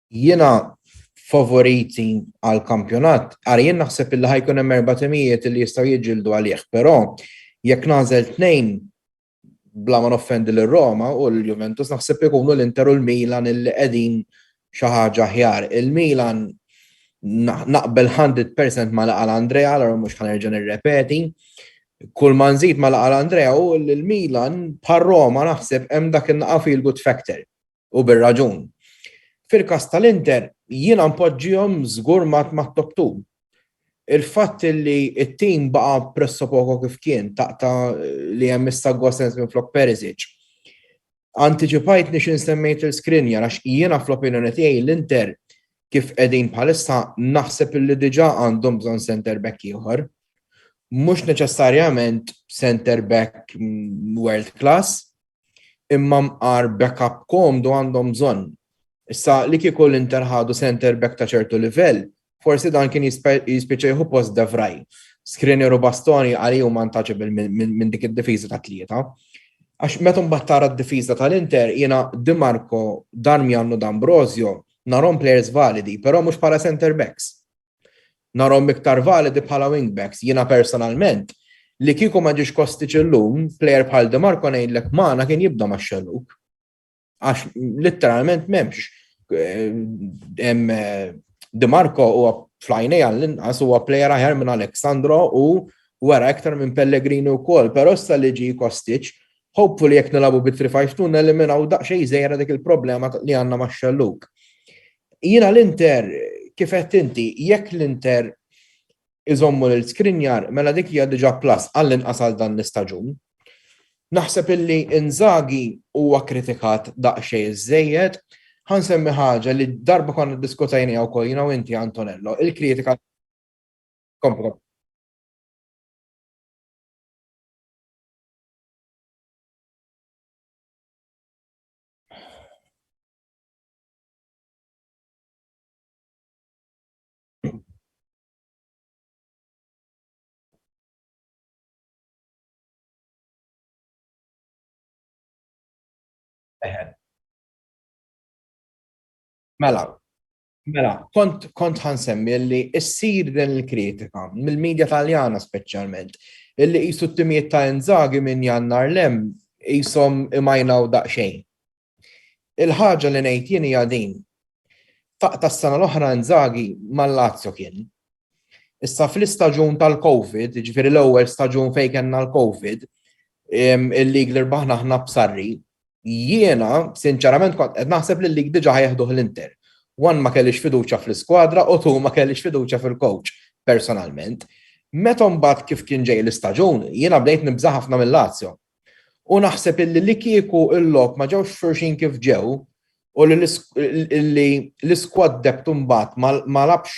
Jiena favoriti għal-kampjonat, jien naħseb illi ħajkun hemm 4 timijiet li jistgħu jiġġieldu għalih, però jekk nażel 2 bla ma noffendi lir-Roma u l-Juventus naħseb ikunu l-Inter u l-Milan illi qegħdin xi ħaġa aħjar. Il-Milan naqbel 100% ma laqa l-Andrea, allura mhux ħanerġa' nirrepeti. Kull ma nżid ma laqa l-Andrea u l-Milan bħal Roma naħseb hemm dak in-naqa' feel good factor u bir-raġun. Fil-każ tal-Inter jiena npoġġihom żgur mat top 2. Il-fatt li t-tim baqa' presso poco kif kien taqta li hemm issa Gosens minn flok Perisic. Anticipajt nix insemmejt il-skrinja, għax jiena fl-opinjoni tiegħi l-Inter kif qegħdin bħalissa naħseb illi diġà għandhom bżonn center back ieħor. Mhux neċessarjament center back world class, imma mqar backup komdu għandhom bżonn. Issa li kieku l-Inter ħadu center back ta' ċertu livell, forsi dan kien jispiċċejħu post De Vrij. Skriniar u Bastoni għalihom untouchable minn dik id-difiża ta' tlieta. Għax meta mbagħad d-difiża tal-Inter jiena Di Marco, Darmian u D'Ambrosio narhom players validi, però mhux bħala center backs. Narhom iktar validi bħala wing backs. Jiena personalment li kieku ma ġiex Kostic illum, player bħal Di Marco ngħidlek magħna kien jibda ma' Xelluk. Għax literalment m'hemmx. Di Marco huwa flajnej għall-inqas huwa plejer aħjar minn Alexandro u wara iktar minn Pellegrini wkoll, però issa li ġi Kostic, hopefully jekk nilagħbu bit-3-5-2 neliminaw daqsxejn żejra dik il-problema li għandna ma' Xelluk. Jiena l-Inter kif qed inti, jekk l-Inter iżommu l-Skriniar mela dik hija diġà plus għall-inqas għal dan l-istaġun. Naħseb illi Inzaghi huwa kritikat daqsxejn żejjed. Ħansemmi ħaġa li darba konna diskutajnija wkoll jiena u inti Antonello, il-kritika komplu. Mela, kont ħansemmi li issir din il-kritika mill-medja Taljana speċjalment, illi qisu t-timijiet ta' Inzaghi minn Jannar lem qishom imajnaw daqsxejn. Il-ħaġa li ngħid jien hija din. Tas-sena l-oħra Inzaghi mal-Lazio kien. Issa fl-istaġun tal-Covid, ġifieri l-ewwel staġun fejn kellna l-Covid, il-lig li rbaħna aħna b'Sarri, jiena sinċerament kont qed naħseb li l-lig diġà ħajjeħduh l-Inter. One ma kellix fiduċa fl-iskwadra u two ma kellix fiduċa fil-coach personalment. Meta mbagħad kif kien ġej l-istaġun, jiena bdejt nibża ħafna mill-Lazio. U naħseb illi kieku il-lok ma ġewx xurxin kif ġew u li l-iskwad debt mbagħad ma labx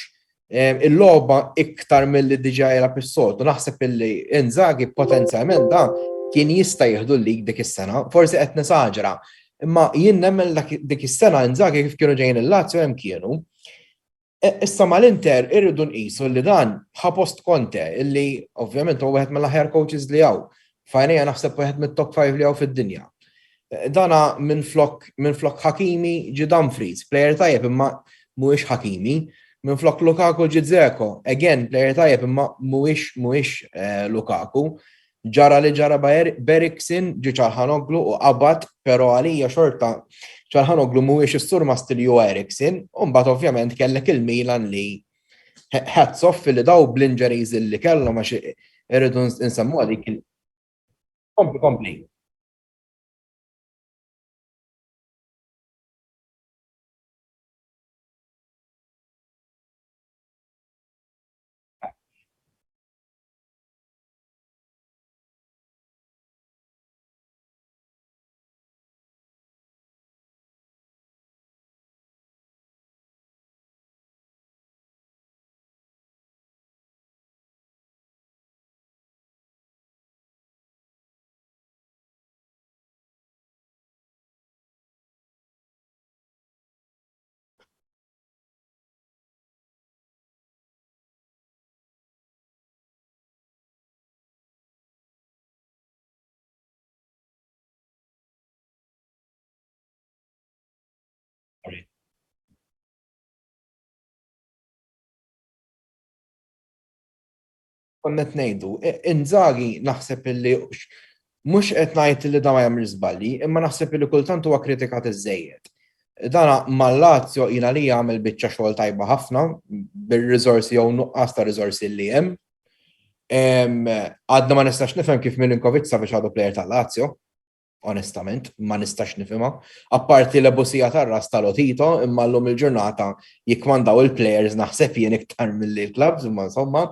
il-logħba iktar milli diġà jilgħab is-soltu. Naħseb illi Inzaghi potenzjalment da kien jista' jieħdu l-lig dik is-sena, forsi qed nisaġra. Imma jien nemmen dik is-sena Inzaghi kif kienu ġejjin il-Lazio hemm kienu. Issa mal-Inter irridu nqisu li dan ħapost Conte illi ovvjament huwa wieħed mill-aħjar coaches li hawn. Fajnejja naħseb wieħed mit-top 5 li hawn fid-dinja. Dana minn flok Hakimi ġi Dumfries, plejer tajjeb imma mhuwiex Hakimi, minn flok Lukaku ġi Dzeko, again plejer tajjeb imma mhuwiex Lukaku. Ġara li ġara Beriksin ġi Ċalħanoglu u qabad, però għalija xorta Ċalħanoglu mhuwiex is-sur ma stilju Eriksen, u mbagħad ovvjament kellek il-Milan li hats off li daw bl-injuries li kellhom għax irridu nsemmuha dik kompli. Konnet ngħidu, Inzaghi naħseb illi mhux qed ngħid li da ma jagħmel żbalji, imma naħseb illi kultant huwa kritikat iżejjed. Dana mal-Lazio jiena li jagħmel biċċa xogħol tajba ħafna bir-riżorsi jew nuqqas ta' riżorsi li hemm. Għadna ma nistax nifhem kif Milinkovic sa biex għadu plejer tal-Lazio, onestament, ma nistax nifhimha. Apparti l-busija tar-ras tal-Otito, imma llum il-ġurnata jikkmandaw il-plejers naħseb jien iktar mill-clubs, imma insomma.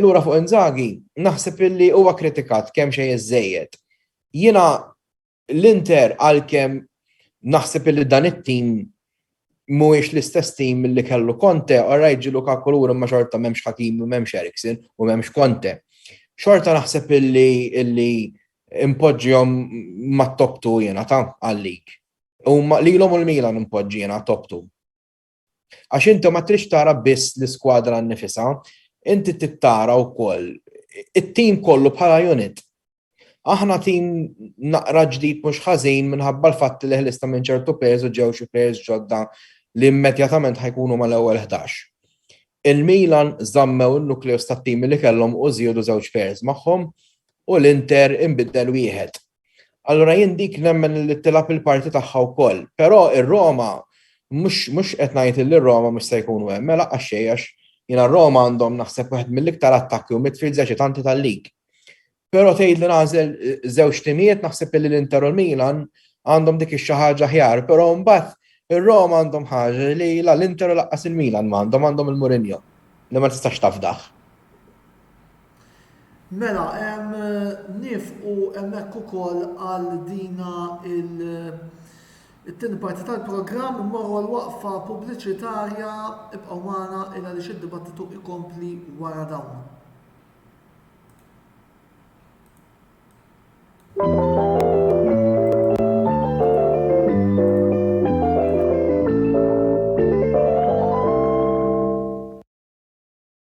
Lura fuq Inzaghi, naħseb illi huwa kritikat kemm xejn iżejjed. Jiena l-Inter għalkemm naħseb li dan it-tim mhuwiex l-istess tim li kellu Conte, orajt ġilu Kakolur imma xorta m'hemmx Hakimi u m'hemmx Eriksen u m'hemmx Conte. Xorta naħseb illi impoġġihom mat-top 2 jiena ta' għal-lig. U lilhom u l-Milan impoġġi top 2. Għax inti ma trix tara biss l-iskwadra nnifisha, inti tittara wkoll it-tim kollu bħala unit. Aħna tim naqra ġdid mhux ħażin minħabba l-fatt li ħlista minn ċertu players u ġew xi players ġodda li immedjatament ħajkunu mal-ewwel 11. Il-Milan żammew in-nukleus tat-tim li kellhom u żiedu żewġ players magħhom u l-Inter inbiddel wieħed. Allura jien dik nemmen li tilab il-parti tagħha wkoll, però ir-Roma mhux qed ngħid li r-Roma mhux se jkunu hemm, mela għax jiena r-Roma għandhom naħseb waħed mill-iktar attakki u midfield eċitanti tal-lig. Però tgħid li nagħżel żewġ timijiet naħseb li l-Inter u l-Milan għandhom dik xi ħaġa ħjar, però mbagħad ir-Roma għandhom ħaġa li l-Inter u laqqas il-Milan għandhom il-Mourinho li ma tistax tafdaħ. Mela, nifqu hemmhekk ukoll għal dina it-tieni parti tal-programm immorru l-waqfa pubbliċitarja ibqgħu magħna il għaliex id-dibattitu ikompli wara dawn.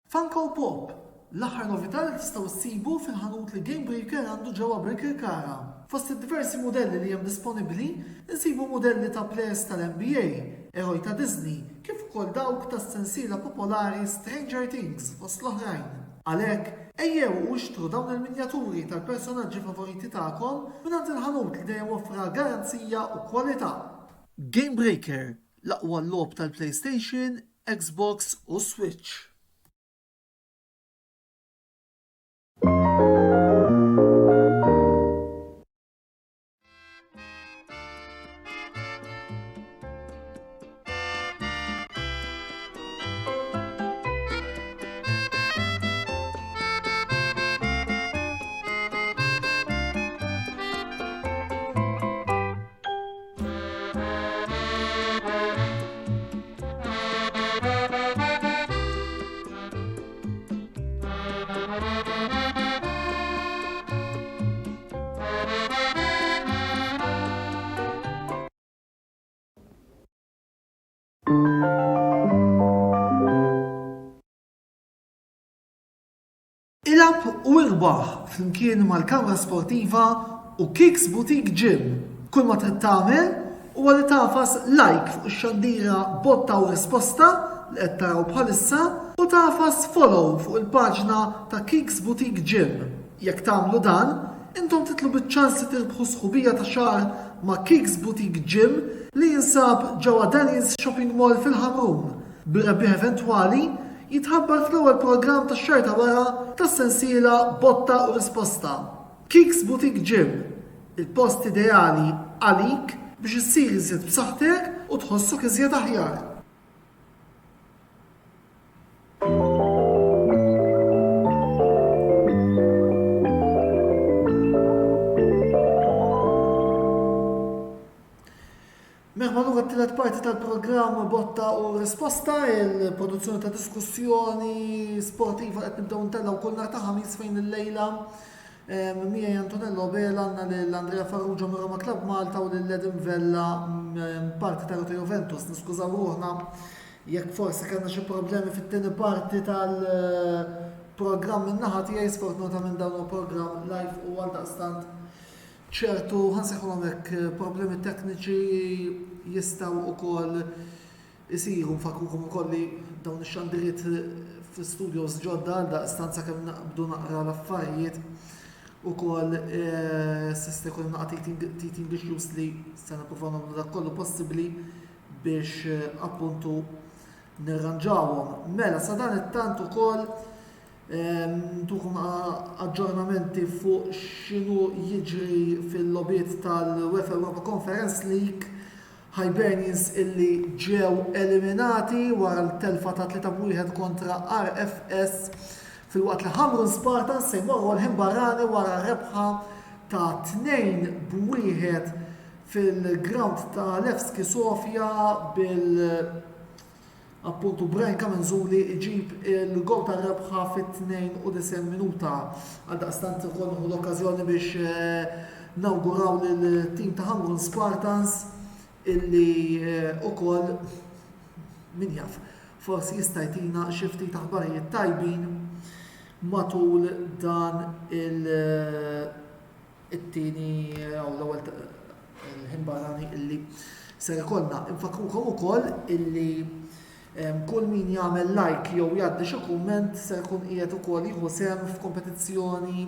Funko Pop, l-aħħar novità li tistgħu ssibu fil-ħanut li Game Breaker għandu ġewwa Breaker Kara. Fost id-diversi modelli li hemm disponibbli, insibu modelli ta' players tal-NBA, eroj ta' Disney, kif ukoll dawk tas-sensiela popolari Stranger Things fost l-oħrajn. Għalhekk, ejjew u xtru dawn il-minjaturi tal-personaġġi favoriti tagħkom mingħand il-ħanut li dejjem offra garanzija u kwalità. Game Breaker, l-aqwa logħob tal-PlayStation, Xbox u Switch. Ilab u irbaħ flimkien mal-kamra sportiva u Kicks Boutique Gym. Kull ma trid tagħmel huwa li tafas like fuq ix-xandira botta u risposta li qed taraw bħalissa u tafas follow fuq il-paġna ta' Kicks Boutique Gym. Jekk tagħmlu dan, intom titlu biċ-ċans li tirbħu sħubija ta' xahar ma' Kicks Boutique Gym li jinsab ġewwa Denny's Shopping Mall fil-Ħamrun. Bir-rebbieħ eventwali jitħabbar fl-ewwel programm tax-xahar ta' wara tas-sensiela botta u risposta. Kicks Boutique Gym, il-post ideali għalik biex issir iżjed b'saħħtek u tħossok iżjed aħjar. Merħba lura t-tielet parti tal-programm Botta u Risposta, il-produzzjoni ta' diskussjoni sportiva qed nibdew ntellaw kull nhar ta' ħamis fejn il-lejla. Miegħi Antonello Bela għandna lill-Andrea Farrugia minn Roma Club Malta u lill-Edim Vella parti ta' Rota Juventus. Niskużaw ruħna jekk forsi kellna xi problemi fit-tieni parti tal-programm min-naħa tiegħi sfortunatament dawn il-programm live u għaldaqstant ċertu ħanseħħulhom hekk problemi tekniċi jistgħu wkoll isiru nfakrukom ukoll li dawn ix-xandiriet fl-studios ġodda għaldaqstant sakemm naqbdu naqra l-affarijiet ukoll s'ista jkun naqa' teething issues li se nippruvaw nagħmlu dak kollu possibbli biex appuntu nirranġawhom. Mela sa dan it-tant ukoll ntukum aġġornamenti fuq x'inhu jiġri fil-lobiet tal-UEFA Europa Conference League. Hibernians illi ġew eliminati wara l-telfa ta' 3-1 kontra RFS fil-waqt li Hamrun Spartans se jmorru l-ħin barrani wara rebħa ta' 2-1 fil-ground ta' Levski Sofia appuntu Brian Kamenzuli iġib il-gol ta' rebħa fit-92 minuta. Għaldaqstant kollu l-okkazjoni biex nawguraw l-tim ta' Hamrun Spartans illi ukoll min jaf forsi jistajtina xi ftit aħbarijiet tajbin matul dan it-tieni jew l-ewwel ħin barrani illi ser ikollna. Infakrukom ukoll illi kull min jagħmel like jew jgħaddi xi kumment se jkun qiegħed ukoll jieħu sehem f'kompetizzjoni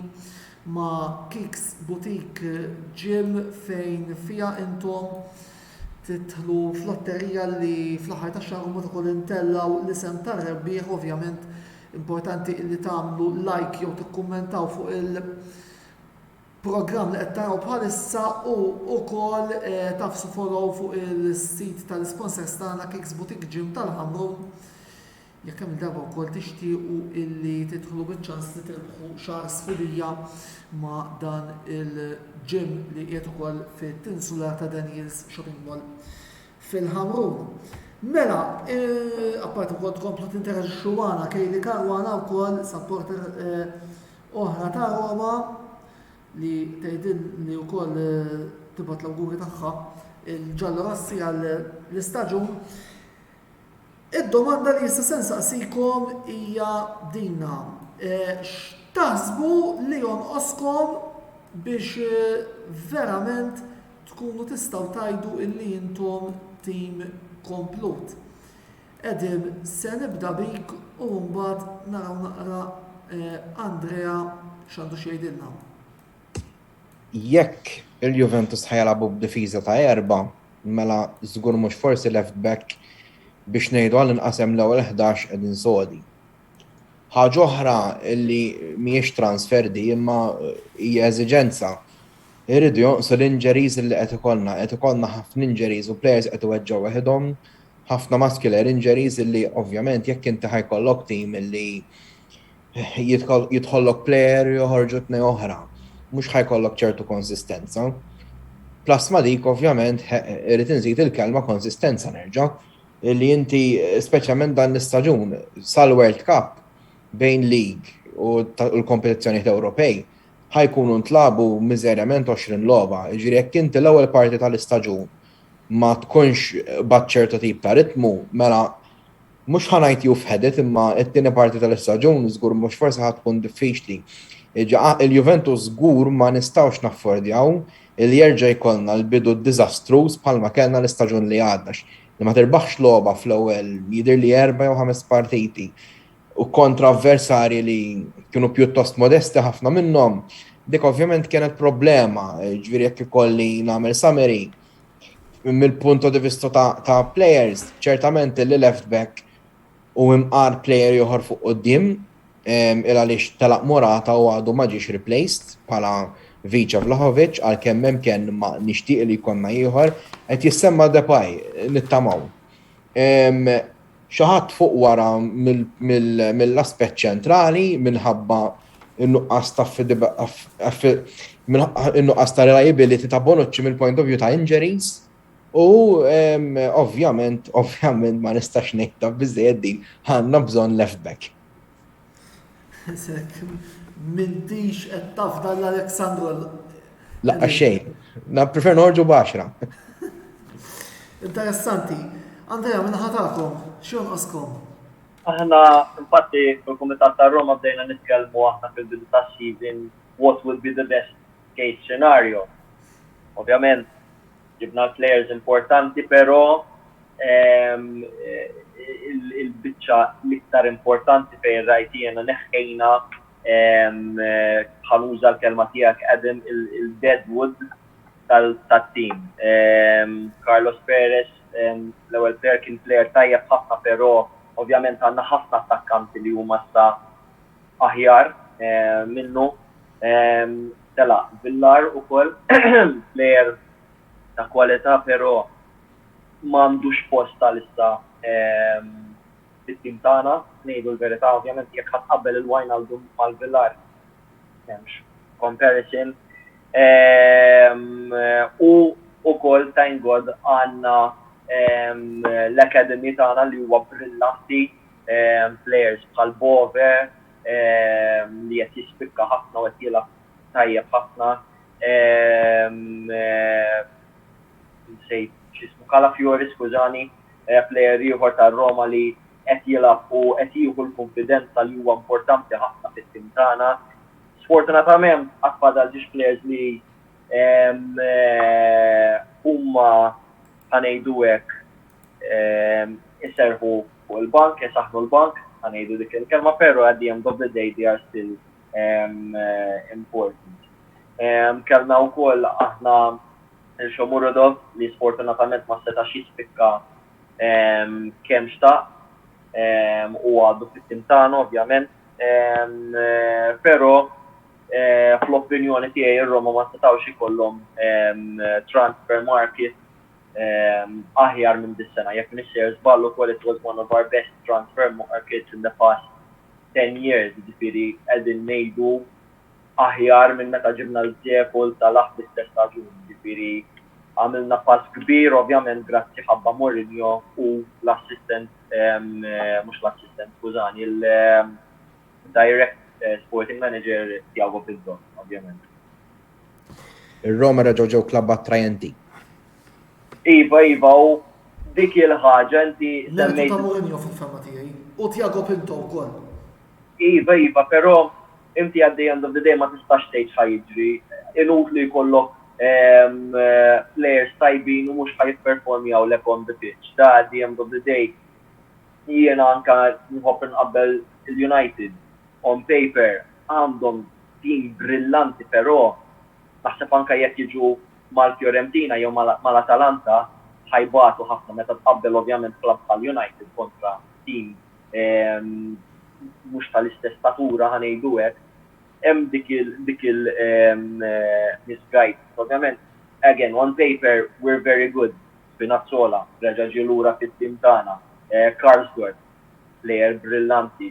ma' Kicks Boutique Gym fejn fiha intom titħlu f'lotterija li fl-aħħar tax-xahar huma ukoll intellaw l-isem tar-rebbieħ. Ovvjament importanti li tagħmlu like jew tikkummentaw fuq il-programm li qed taraw bħalissa u wkoll tafsu follow fuq il-sit tal-sponsors tagħna Kicks Boutique Gym tal-Ħamrun. Jekk hemm il-darba wkoll tixtiequ illi tidħlu biċ-ċans li tirbħu xahar sfidija ma' dan il-gym li qiegħed ukoll fit-Tinsular ta' Daniels Shopping Mall fil-Ħamrun. Mela, apparti wkoll tkomplu tinteraġixxu magħna Kejli Karwana wkoll supporter oħra ta' Roma li tgħidin li wkoll tibgħat l-awguri tagħha il-Ġallo Rassi għall-istaġun. Id-domanda li issa se nsaqsikom hija dinna. X'taħsbu li jonqoskom biex verament tkunu tistgħu tgħidu illi intom tim komplut. Edim, se nibda bik u mbagħad naraw naqra Andrea x'għandu xi jgħidilna. Jekk il-Juventus ħajalabu b'difiża ta' 4, mela żgur mhux forsi left back biex ngħidu għal inqasem l-ewwel 11 qegħdin sodi. Ħaġa oħra li mhijiex transfer di imma hija eżiġenza. Irridu jonqsu l-injuries li qed ikollna ħafna injuries u players qed iweġġgħu waħedhom, ħafna muscular injuries li ovvjament jekk inti ħajkollok tim illi jidħollok player joħorġu tnej oħra, mhux ħajkollok ċertu konsistenza. Plus ma dik ovvjament irid inżid il-kelma konsistenza nerġa' illi inti speċjalment dan l-istaġun sal-World Cup bejn League u l-kompetizzjonijiet Ewropej ħajkunu ntlabu miżerjament 20 logħba. Jiġifieri jekk inti l-ewwel parti tal-istaġun ma tkunx b'ċertu tip ta' ritmu, mela mhux ħanajt jufħedet imma t-tieni parti tal-istaġun żgur mhux forsi ħadd tkun diffiċli. Il-Juventus żgur ma nistgħux naffordjaw li jerġa' jkollna l-bidu diżastruż bħalma kellna l-istaġun li għadda. Li ma tirbaħx logħba fl-ewwel jidher li 4 jew 5 partiti u kontra avversarji li kienu pjuttost modesti ħafna minnhom, dik ovvjament kienet problema. Ġifieri jekk ikolli nagħmel summary mill-punto di vista ta' players, ċertament li left back u imqar player joħor fuq quddiem il għaliex telaq Morata u għadu ma ġiex replaced bħala Vicha Vlahovic għalkemm hemm kien ma nixtieq li jkollna ieħor qed jissemma Depay nittamaw. Xi ħadd fuq wara mill-aspett ċentrali minħabba in-nuqqas ta' reliability ta' Bonucci mill-point of view ta' injuries u ovvjament ma nistax ngħidha biżżejjed din ħandna bżonn left back. M'intix qed tafda l-Aleksandru. Laqqa xejn. Prefer noħorġu b'10. Interessanti. Andrea, minn ħatakom, x'jonqoskom? Aħna infatti fil-Kumitat ta' Roma bdejna nitkellmu aħna fil-bidu tas-season what would be the best case scenario. Ovvjament ġibna players importanti, però il-biċċa l-iktar importanti fejn rajtijena neħħejna ħanuża l-kelma tiegħek Adam il-deadwood tal-team. Carlos Perez l-ewwel player kien player tajjeb ħafna, però ovvjament għandna ħafna attakkanti li huma sa aħjar minnu. Tela, Villar ukoll player ta' kwalità, però m'għandux posta issa fit-tim tagħna, ngħidu l-verità, ovvjament jekk ħadd qabel il-Wijnaldum mal-Villar m'hemmx comparison. U ukoll thank God għandna l-Academy tagħna li huwa brillanti, players bħal Bove li qed jispikka ħafna u qed jilgħab tajjeb ħafna. Nsejt x'ismu Calafiori, skużani, player ieħor tar-Roma li qed jilgħab u qed jieħu l-konfidenza li huwa importanti ħafna fit-tim tagħna. Sfortunatament għatfadal ġiex players li huma ħanejdu hekk iserħu fuq il-bank, jisaħnu l-bank, ħanejdu dik il-kelma, però at the end of the day they are still important. Kellna wkoll aħna il-Shomurodov li sfortunatament ma setax jispikka kemm xtaq u għaddu fit-tim tagħna ovvjament, però fl-opinjoni tiegħi ir-Roma ma setgħux ikollhom transfer market aħjar minn dis-sena. Jekk nisser żballu ukoll it was one of our best transfer markets in the past 10 years, jiġifieri qegħdin ngħidu aħjar minn meta ġibna l-Dzefol tal-aħ bl-istess staġun. Jiġifieri għamilna pass kbir, ovvjament grazzi ħabba Mourinho u l-assistent, mhux l-assistent, skużani, il-direct sporting manager Tiago Pinto, ovvjament. Ir-Roma raġgħu klabba attrajenti. Iva, u dik il-ħaġa inti Mertu ta' Mourinho fil-fema tiegħi u Tiago Pinto wkoll. Iva, però inti at the end of the day ma tistax tgħid ħajġri. Inutli jkollok players tajbin u mhux ħajperformjaw lek on the pitch. Da at the end of the day jiena anke nħobb inqabbel il-United on paper għandhom team brillanti, però naħseb anke jekk jiġu mal-Fiorentina jew mal-Atalanta ħajbatu ħafna meta tqabbel ovvjament klabb tal-United kontra team mhux tal-istess statura ħanejdu hekk. Hemm dik il-misguide. Ovvjament, again, on paper we're very good. Spinazzola, reġa' ġie lura fit-tim tagħna. Karsdorp, player brillanti.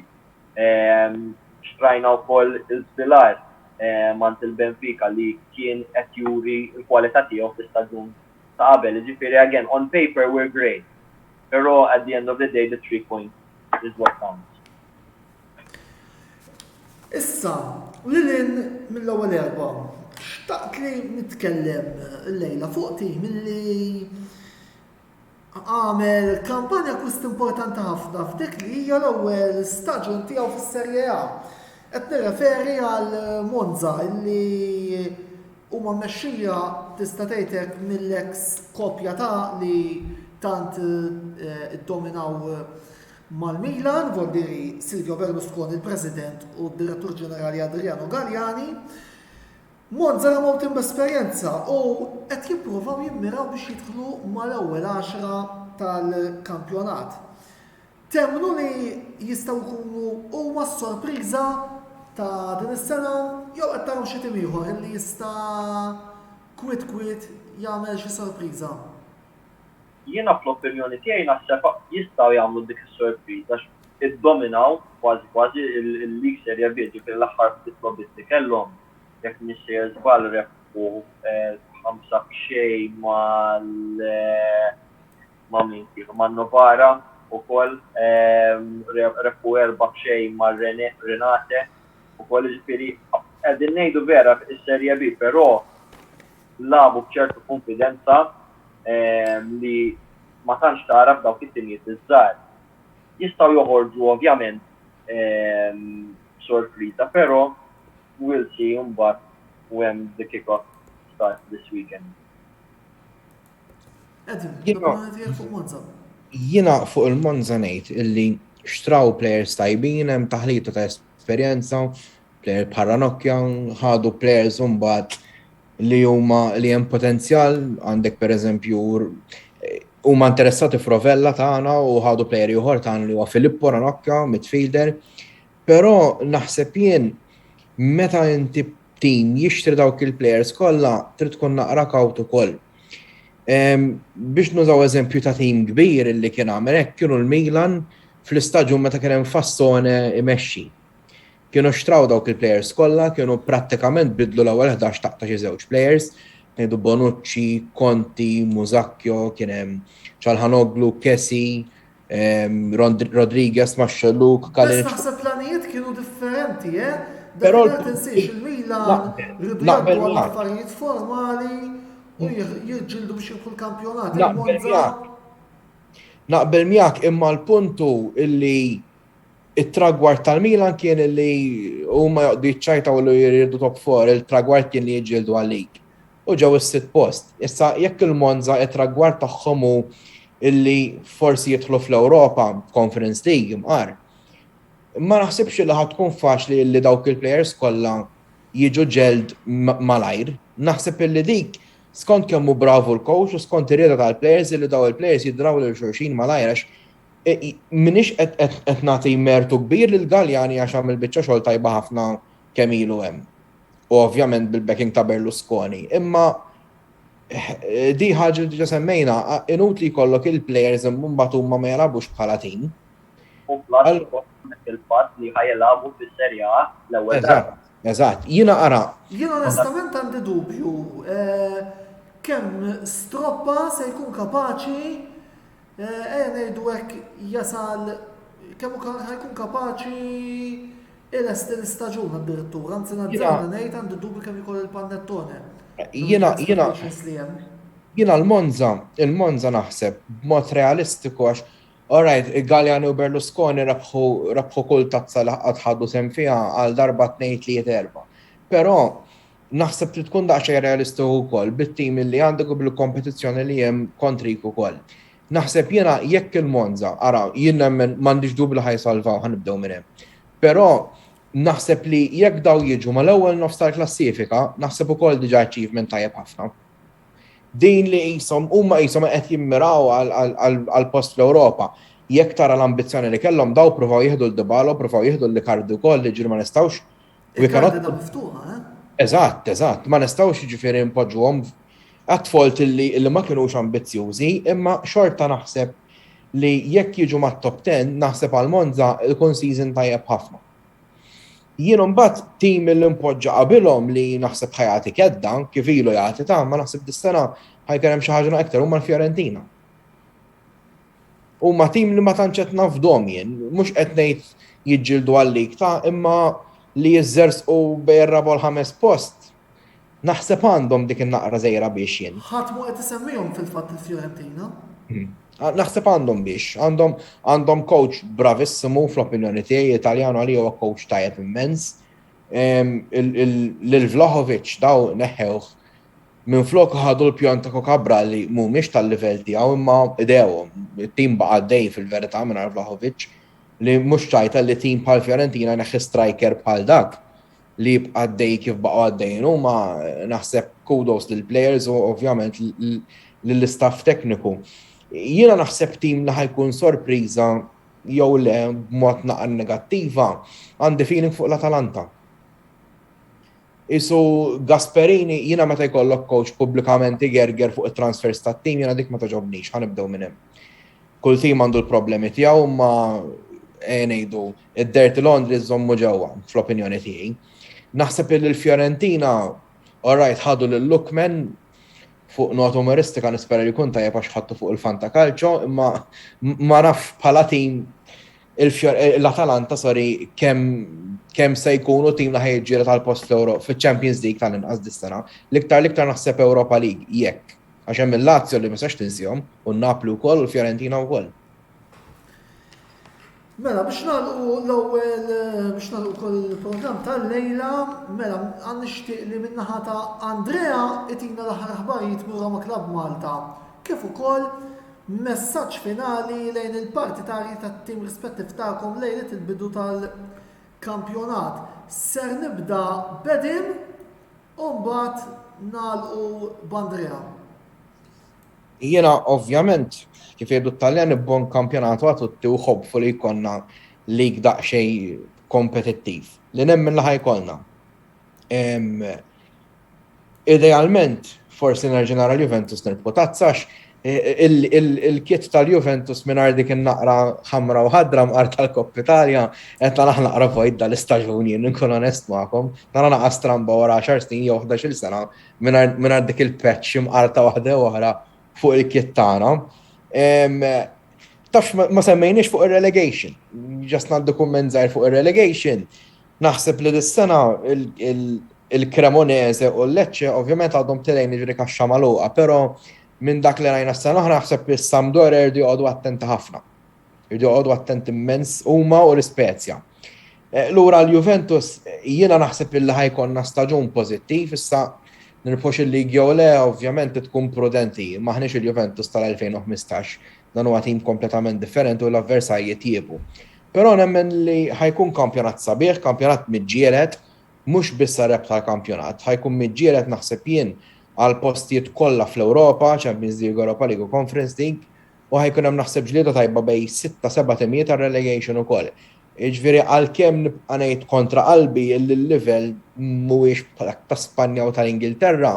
Xtrajna wkoll il-Spilar mant il-Benfica li kien qed juri l-kwalità tiegħu fl-istaġun ta' qabel. Jiġifieri again, on paper we're great. Però at the end of the day the 3 points is what counts. Issa, lilin mill-ewwel erba' xtaqt li nitkellem llejla fuq tim milli għamel kampanja kwist importanti ħafna f'dik li hija l-ewwel staġun tiegħu fis-Serje A. Qed nirreferi għal Monza li huma mmexxija tista' tgħidlek mill-eks kopja ta' li tant iddominaw mal-Milan, vordiri Silvio Berlusconi, il-President u d-Direttur Ġenerali Adriano Galliani. Monza ramawt b'esperjenza u qed jippruvaw jimmiraw biex jidħlu mal-ewwel 10 tal-kampjonat. Temnu li jistgħu jkunu huma s-sorpriża ta' din is-sena jew qed taraw xi tim ieħor li jista' kwit jagħmel xi sorpriża. Jiena fl-opinjoni tiegħi naħseb jistgħu jagħmlu dik is-sorpriża għax iddominaw kważi il-League Serie B fil-aħħar ftit lobisti kellhom jekk nisser żball rebħu 5-0 man-Novara ukoll rebħu 4-0 mar-Renate ukoll jiġifieri qegħdin ngħidu vera is-Serje B, però labu b'ċertu konfidenza li ma tantx tara f'dawk it-timijiet iż-żgħar. Jistgħu joħorġu ovvjament sorpriża, però we'll see mbagħad when the kick-off starts this weekend. Jiena fuq il-Monza ngħid illi xtraw players tajbin, hemm taħlita ta' esperjenza, player paranokkja, ħadu players mbagħad li hemm potenzjal, għandek pereżempju huma interessati f'Rovella tagħna u ħadu player ieħor tagħna li huwa Filippo Ranocchia, midfielder, però naħseb jien meta inti tim jixtri dawk il-players kollha trid tkun naqra kawt ukoll. Biex nużaw eżempju ta' tim kbir li kien għamel hekk kienu l-Milan fl-istaġun meta kien hemm Fassone imexxi. kienu xtraw dawk il-players kollha, kienu prattikament bidlu l-ewwel 11 taqta xi żewġ players, ngħidu Bonucci, Conti, Muzacchio, kien hemm Çalhanoğlu, Kessi, Rodriguez, Maxxelluk, Bes Kalinic. naħseb planijiet kienu differenti, Però Dak tinsiex il-Milan rridu naqbel jaddu miegħek. affarijiet formali u jirġildu biex jibħu l-kampjonat. Naqbel Il-Monza- miegħek. Naqbel miegħek imma l-puntu illi it-tragward tal-Milan kien illi huma joqdu jiċċajtaw li jridu top 4, il-tragward kien li jiġġieldu għalik. U ġew is-sitt post. Issa jekk il-Monza it-tragward tagħhom hu illi forsi jidħlu fl-Ewropa Conference League imqar. Ma naħsibx li ħad tkun faċli li dawk il-players kollha jiġu ġeld malajr. Naħseb illi dik skont kemm hu bravu l-coach u skont ir-rieda tal-players li daw il-players jidraw lil xulxin malajr għax minix qed nagħti mertu kbir lil Galjani għax għamil biċċa xogħol tajba ħafna kemm ilu hemm. U ovvjament bil-backing ta' Berlusconi. Imma di ħaġa li semmejna, inutli jkollok il-players mbagħad huma ma jilagħbux bħala tim. U plus il-fatt li ħajjelabu fis-Serja A l-ewwel darba. Eżatt, jiena ara. Jien onestament għandi dubju kemm Stroppa se jkun kapaċi ngħidu hekk jasal kemm ħajkun kapaċi il-est l-istaġun għad-direttur, anzi nazzarda ngħid għandi dubju kemm ikoll il-Pannettone. Jiena il-Monza naħseb b'mod realistiku għax alright, Galjani u Berlusconi rabħu kull tazza li ħadħadu sem fiha għal darba 2-3-4. Però naħseb li tkun daqsxejn realistiku wkoll bit-tim li għandek u bil-kompetizzjoni li hemm kontrik ukoll. Naħseb jiena jekk il-Monza, ara, jien m'għandix dubju li ħajsalvaw ħanibdew minn hemm. Però naħseb li jekk daw jiġu mal-ewwel nofs tal-klassifika, naħseb ukoll diġà achievement tajjeb ħafna. Din li huma qishom qed jimmiraw għal post fl-Ewropa. Jekk tara l-ambizzjoni li kellhom daw provaw jieħdu l-Dybala, provaw jieħdu l-Icardi wkoll li ġiru ma nistgħux. Il-kandida miftuħa, Eżatt, ma nistgħux jiġifieri npoġġuhom għat-fault li ma kinux ambizzjużi, imma xorta naħseb li jekk jiġu mat-top 10 naħseb għal Monza ikun season tajjeb ħafna. Jien imbagħad tim li mpoġġa qabilhom li naħseb ħajati kedda kif ilu jagħti ta' ma naħseb dis-sena ħajkun hemm xi ħaġa aktar huma l-Fjorentina. Huma tim li ma tantx qed nafdhom jien, mhux qed ngħid jiġġieldu għal-lig ta' imma li jiżżersqu bejn ir-raba' l-ħames post. Naħseb għandhom dik in-naqra żejra biex jien. ħadd mu qed isemmihom fil-fatt il-Fjorentina. Naħseb għandhom biex, għandhom coach bravissimu fl-opinjoni tiegħi, Italjano għalih huwa coach tajjeb immens. Lil-Vlahovic daw neħħewh minn flok ħadu l-pjon ta' Kokabra li mhumiex tal-livell tiegħu imma idejhom, it-tim baqa' għaddej fil-verità mingħajr Vlahovic li mhux ċajta li tim bħal Fjorentina neħħi striker bħal dak li jibqa' għaddej kif baqgħu għaddejn huma naħseb kudos lill-players u ovvjament lill-istaff tekniku. Jiena naħseb tim li ħajkun sorpriża jew le b'mod naqra negattiva għandi feeling fuq l-Atalanta. Isu Gasperini jiena meta jkollok coach pubblikament igerger fuq it-transfers tat-tim jiena dik ma toġobnix, ħanibdew minn hemm. Kull tim għandu l-problemi tiegħu ma ngħidu id-Dirty Laundry żommu ġewwa fl-opinjoni tiegħi. Naħseb li l-Fjorentina alright ħadu lil Lookman fuq nota umoristika nispera li kun tajjeb għax ħadtu fuq il-Fanta Calcio, imma ma naf bħala tim l-Atalanta kemm se jkunu tim li ħejġiela tal-post fil-Champions League tal-inqas dis-sena. L-iktar naħseb Europa League jekk. Għax hemm il-Lazio li ma sax tinsihom u n-Napoli wkoll u l-Fjorentina wkoll. Mela, biex nagħlqu l-ewwel biex nagħlqu wkoll il-programm tal-lejla, mela għan nixtieq li min-naħa ta' Andrea itina l-aħħar aħbarijiet minn Roma Club Malta. Kif ukoll messaġġ finali lejn il-partitari tat-tim rispettiv tagħkom lejlet il-bidu tal-kampjonat. Ser nibda Bedim u mbagħad nagħlqu b'Andrea. Jiena ovvjament kif jgħidu t-Taljani bon kampjonatu għatutti u ħobfu li jkollna lig daqsxejn kompetittiv. Li nemmen li ħajkollna. Idealment forsi nerġa' nara l-Juventus nirbħu tazzax il-kit tal-Juventus mingħajr dik in-naqra ħamra u ħadra mqar tal-Koppa Italja qed naraħ naqra vojt dal-istaġun jien nkun onest magħkom. Nara naqa' stramba wara 10 snin jew 11-il sena mingħajr dik il-patch imqarta waħda oħra fuq il-kit tagħna. Tafx ma semmejniex fuq ir-relegation. Ġast ngħaddu kumment żgħir fuq ir-relegation. Naħseb li dis-sena il-Cremonese u l-Lecce ovvjament għadhom tilejn jiġri kaxxa magħluqa, però minn dak li rajna s-sena oħra naħseb li s-Sampdoria jridu jqogħdu attenti ħafna. Jridu jqogħdu attenti immens huma u l-Spezja. Lura l-Juventus jiena naħseb li ħajkonna staġun pożittiv, issa nirpux il-Ligi jew le ovvjament tkun prudenti, maħniex il-Juventus tal-2015, dan huwa tim kompletament differenti u l-avversarji jtiebu. Però nemmen li ħajkun kampjonat sabiħ, kampjonat miġġielet, mhux biss reb tal-kampjonat, ħajkun miġġielet naħseb jien għal postijiet kollha fl-Ewropa, Champions League, Europa League u Conference League, u ħajkun hemm naħseb ġlieda tajba bej 6-7 timijiet tar-relegation ukoll. Jiġifieri għalkemm nibqa' ngħid kontra qalbi il-livell mhuwiex ta' Spanja u tal-Ingilterra,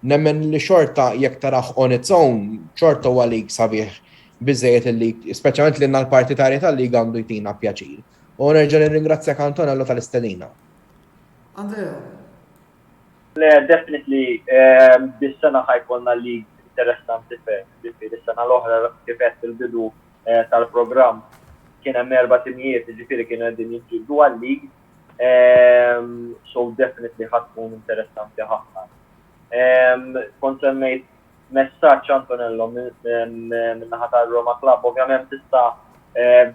nemmen li xorta jekk taraħ on its own, xorta huwa lig sabiħ biżejjed il-lig, speċjalment li l-partitari tal-lig għandu jtina pjaċir. U nerġa' nirringrazzjak Antonello tal-istedina. Andrea. Definitely, bis-sena ħajkonna lig interessanti dis-sena l-oħra kif qed il-bidu tal-programm kien hemm 4 timijiet, jiġifieri kienu qegħdin jiġġieldu għal-lig, so definitely ħatkun interessanti ħafna. Kont semmejt messaġġ Antonello min-naħa tar-Roma Club, ovvjament tista'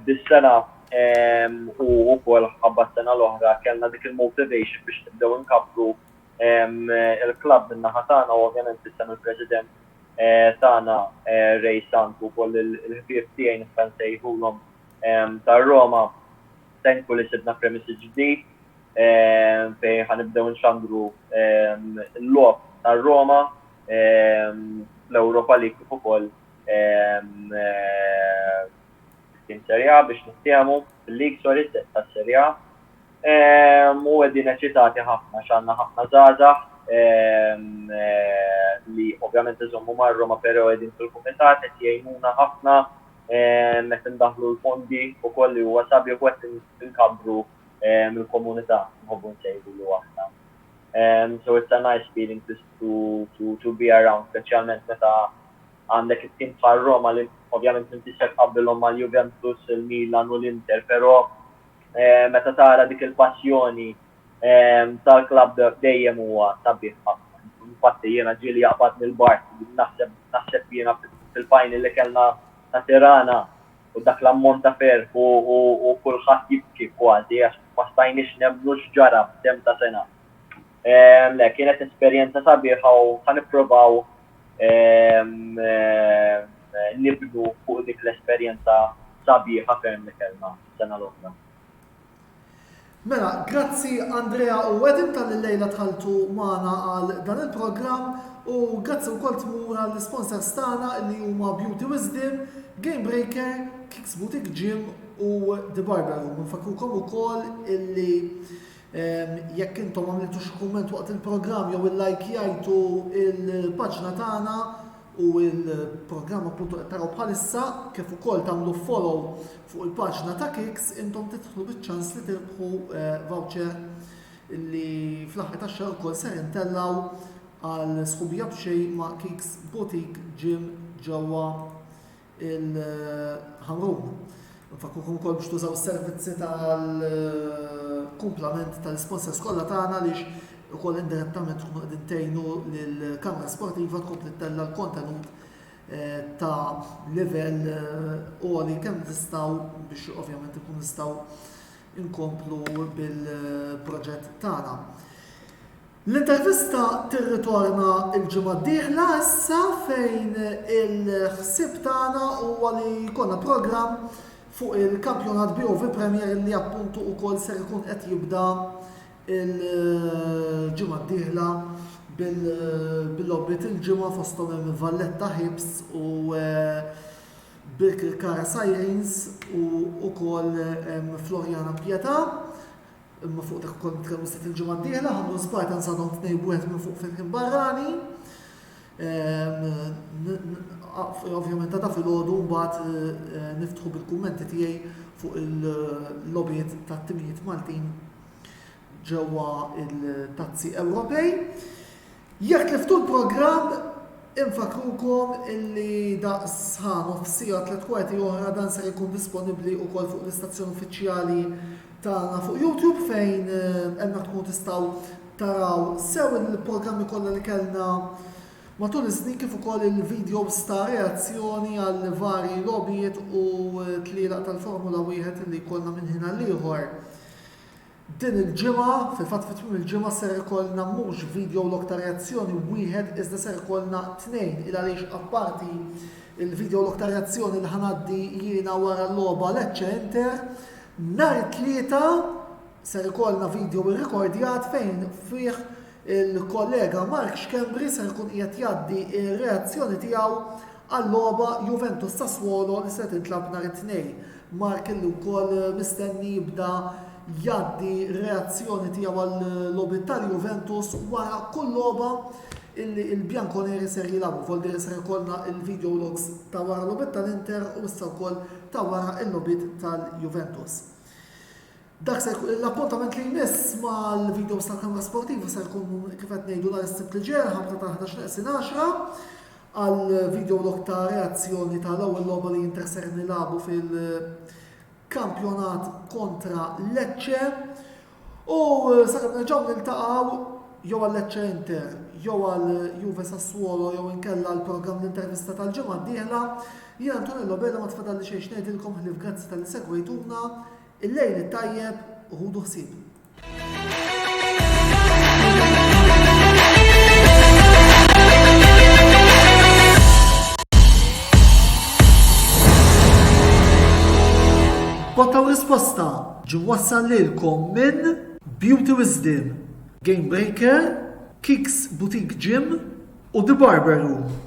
dis-sena u wkoll ħabba s-sena l-oħra kellna dik il-motivation biex nibdew inkabbru il-klabb min-naħa tagħna u ovvjament is-sena il-President tagħna Ray Santu wkoll il-ħbieb tiegħi nista' nsejħulhom tar-Roma thankful li sibna premises ġdid fejn ħanibdew nxandru l-logħob tar-Roma l-Europa League kif ukoll tim Serie A biex nistiegħu fil-League sorry tas-Serie A. U qegħdin eċitati ħafna x'għandna ħafna żgħażagħ li ovvjament iżommu mar-Roma però qegħdin fil-kumitat qed jgħinuna ħafna meta ndaħlu l-fondi ukoll li huwa sabiħ u qed inkabbru mill-komunità nħobbu nsejħulu aħna. So it's a nice feeling to be around, specialment meta għandek it-tim tar-Roma li ovvjament inti se tqabbilhom mal-Juventus, il-Milan u l-Inter, però meta tara dik il-passjoni tal-klabb dejjem huwa sabiħ ħafna. Infatti jiena ġieli jaqbad mill-Barti, naħseb jiena fil-final li kellna ta' Tirana u dak l-ammont ta' ferħ u kulħadd jibki kważi għax ma stajniex nemmnu x'ġara f'tem ta' sena. Le, kienet esperjenza sabiħa u ħanippruvaw nibnu fuq dik l-esperjenza sabiħa ferm li kellna sena l-oħra. Mela, grazzi Andrea u għedin tal-lejla tħaltu maħna għal dan il-program u grazzi u kol tmur għal-sponsors tagħna li huma Beauty Wisdom, Game Breaker, Kicks Boutique Gym u The Barber Room. Nfakrukom ukoll illi jekk intom għamiltu xi kumment waqt il-programm jew il-lajkjajtu il-paġna tagħna u il-programm appuntu qed taraw bħalissa kif ukoll tagħmlu follow fuq il-paġna ta' Kicks intom tidħlu biċ-ċans li tirbħu voucher li fl-aħħar tax-xahar ukoll ser intellaw għal sħubija b'xejn ma' Kicks Boutique Gym ġewwa il-Ħamrun. Nfakrukom ukoll biex tużaw is-servizzi tal-kumplament tal-sponsors kollha tagħna għaliex ukoll indirettament tkunu qegħdin tgħinu lill-Kamra Sportiva tkompli tella l-kontenut ta' livell għoli kemm tistgħu biex ovvjament ikun nistgħu inkomplu bil-proġett tagħna. L-intervista tirritorna il-ġimgħa d-dieħla issa fejn il-ħsieb tagħna huwa li jkollna programm fuq il-kampjonat BOV Premier li appuntu ukoll ser ikun qed jibda il-ġimgħa d-dieħla bil-lobbit il-ġimgħa fosthom hemm Valletta Hibs u Birkir Kara Sirens u ukoll Floriana Pieta. Imma fuq dak ukoll nitkellmu stit il-ġimgħa d-dieħla ħamlu Spartans għadhom 2-1 minn fuq fil-ħin barrani. Ovvjament ta' fil-ħodu mbagħad niftħu bil-kummenti tiegħi fuq il-lobbiet tat-timijiet Maltin ġewwa il-tazzi Ewropej. Jekk tliftu l-programm, infakrukom illi daqs f'sija 3 kwarti oħra dan ser ikun disponibbli wkoll fuq l-istazzjon uffiċjali tagħna fuq YouTube fejn hemmhekk tkunu tistgħu taraw sew il-programmi kollha li kellna matul iż-żnien kif ukoll il-videos ta' reazzjoni għal varji logħbiet u tlielaq tal-Formula 1 li jkollna minn ħin għal ieħor. Din il-ġimgħa, fil-fatt fit-tmiem il-ġimgħa ser ikollna mhux video log ta' reazzjoni wieħed iżda ser ikollna 2 il għaliex apparti il-video log ta' reazzjoni li ħanaddi jiena wara l-logħba Lecce Inter, nhar it-tlieta ser ikollna video irrekordjat fejn fih il-kollega Mark Xkembri ser ikun qiegħed jgħaddi r-reazzjoni tiegħu għall-logħba Juventus Sassuolo li se tintlab nhar it-tnejn. Mark illi wkoll mistenni jibda jgħaddi reazzjoni tiegħu għall-logħbi tal-Juventus wara kull logħba illi il-Bianconeri ser jilagħbu. Voldieri ser ikollna il-video logs ta' wara l-logħbiet tal-Inter u issa wkoll ta' wara l-logħbiet tal-Juventus. Dak se l-appuntament li jmiss mal-videos tal-kamra sportiva ser jkun kif qed ngħidu nhar is-sibt li ġej, 11 għal-video log ta' reazzjoni tal-ewwel logħba li Inter ser nilagħbu fil-kampjonat kontra Lecce u sakemm nerġgħu niltaqgħu jew għal Lecce Inter, jew għal Juve Sassuolo, jew inkella l-programm l-intervista tal-ġimgħa d-dieħla, jien Antonello Bella ma tfadalli xejn ngħidilkom ħlief grazzi tal-li segwejtuna, il-lejl tajjeb u ħudu ħsieb. Botta u risposta ġi wassal lilkom minn Beauty Wisdom, Game Breaker, Kicks Boutique Gym u The Barber Room.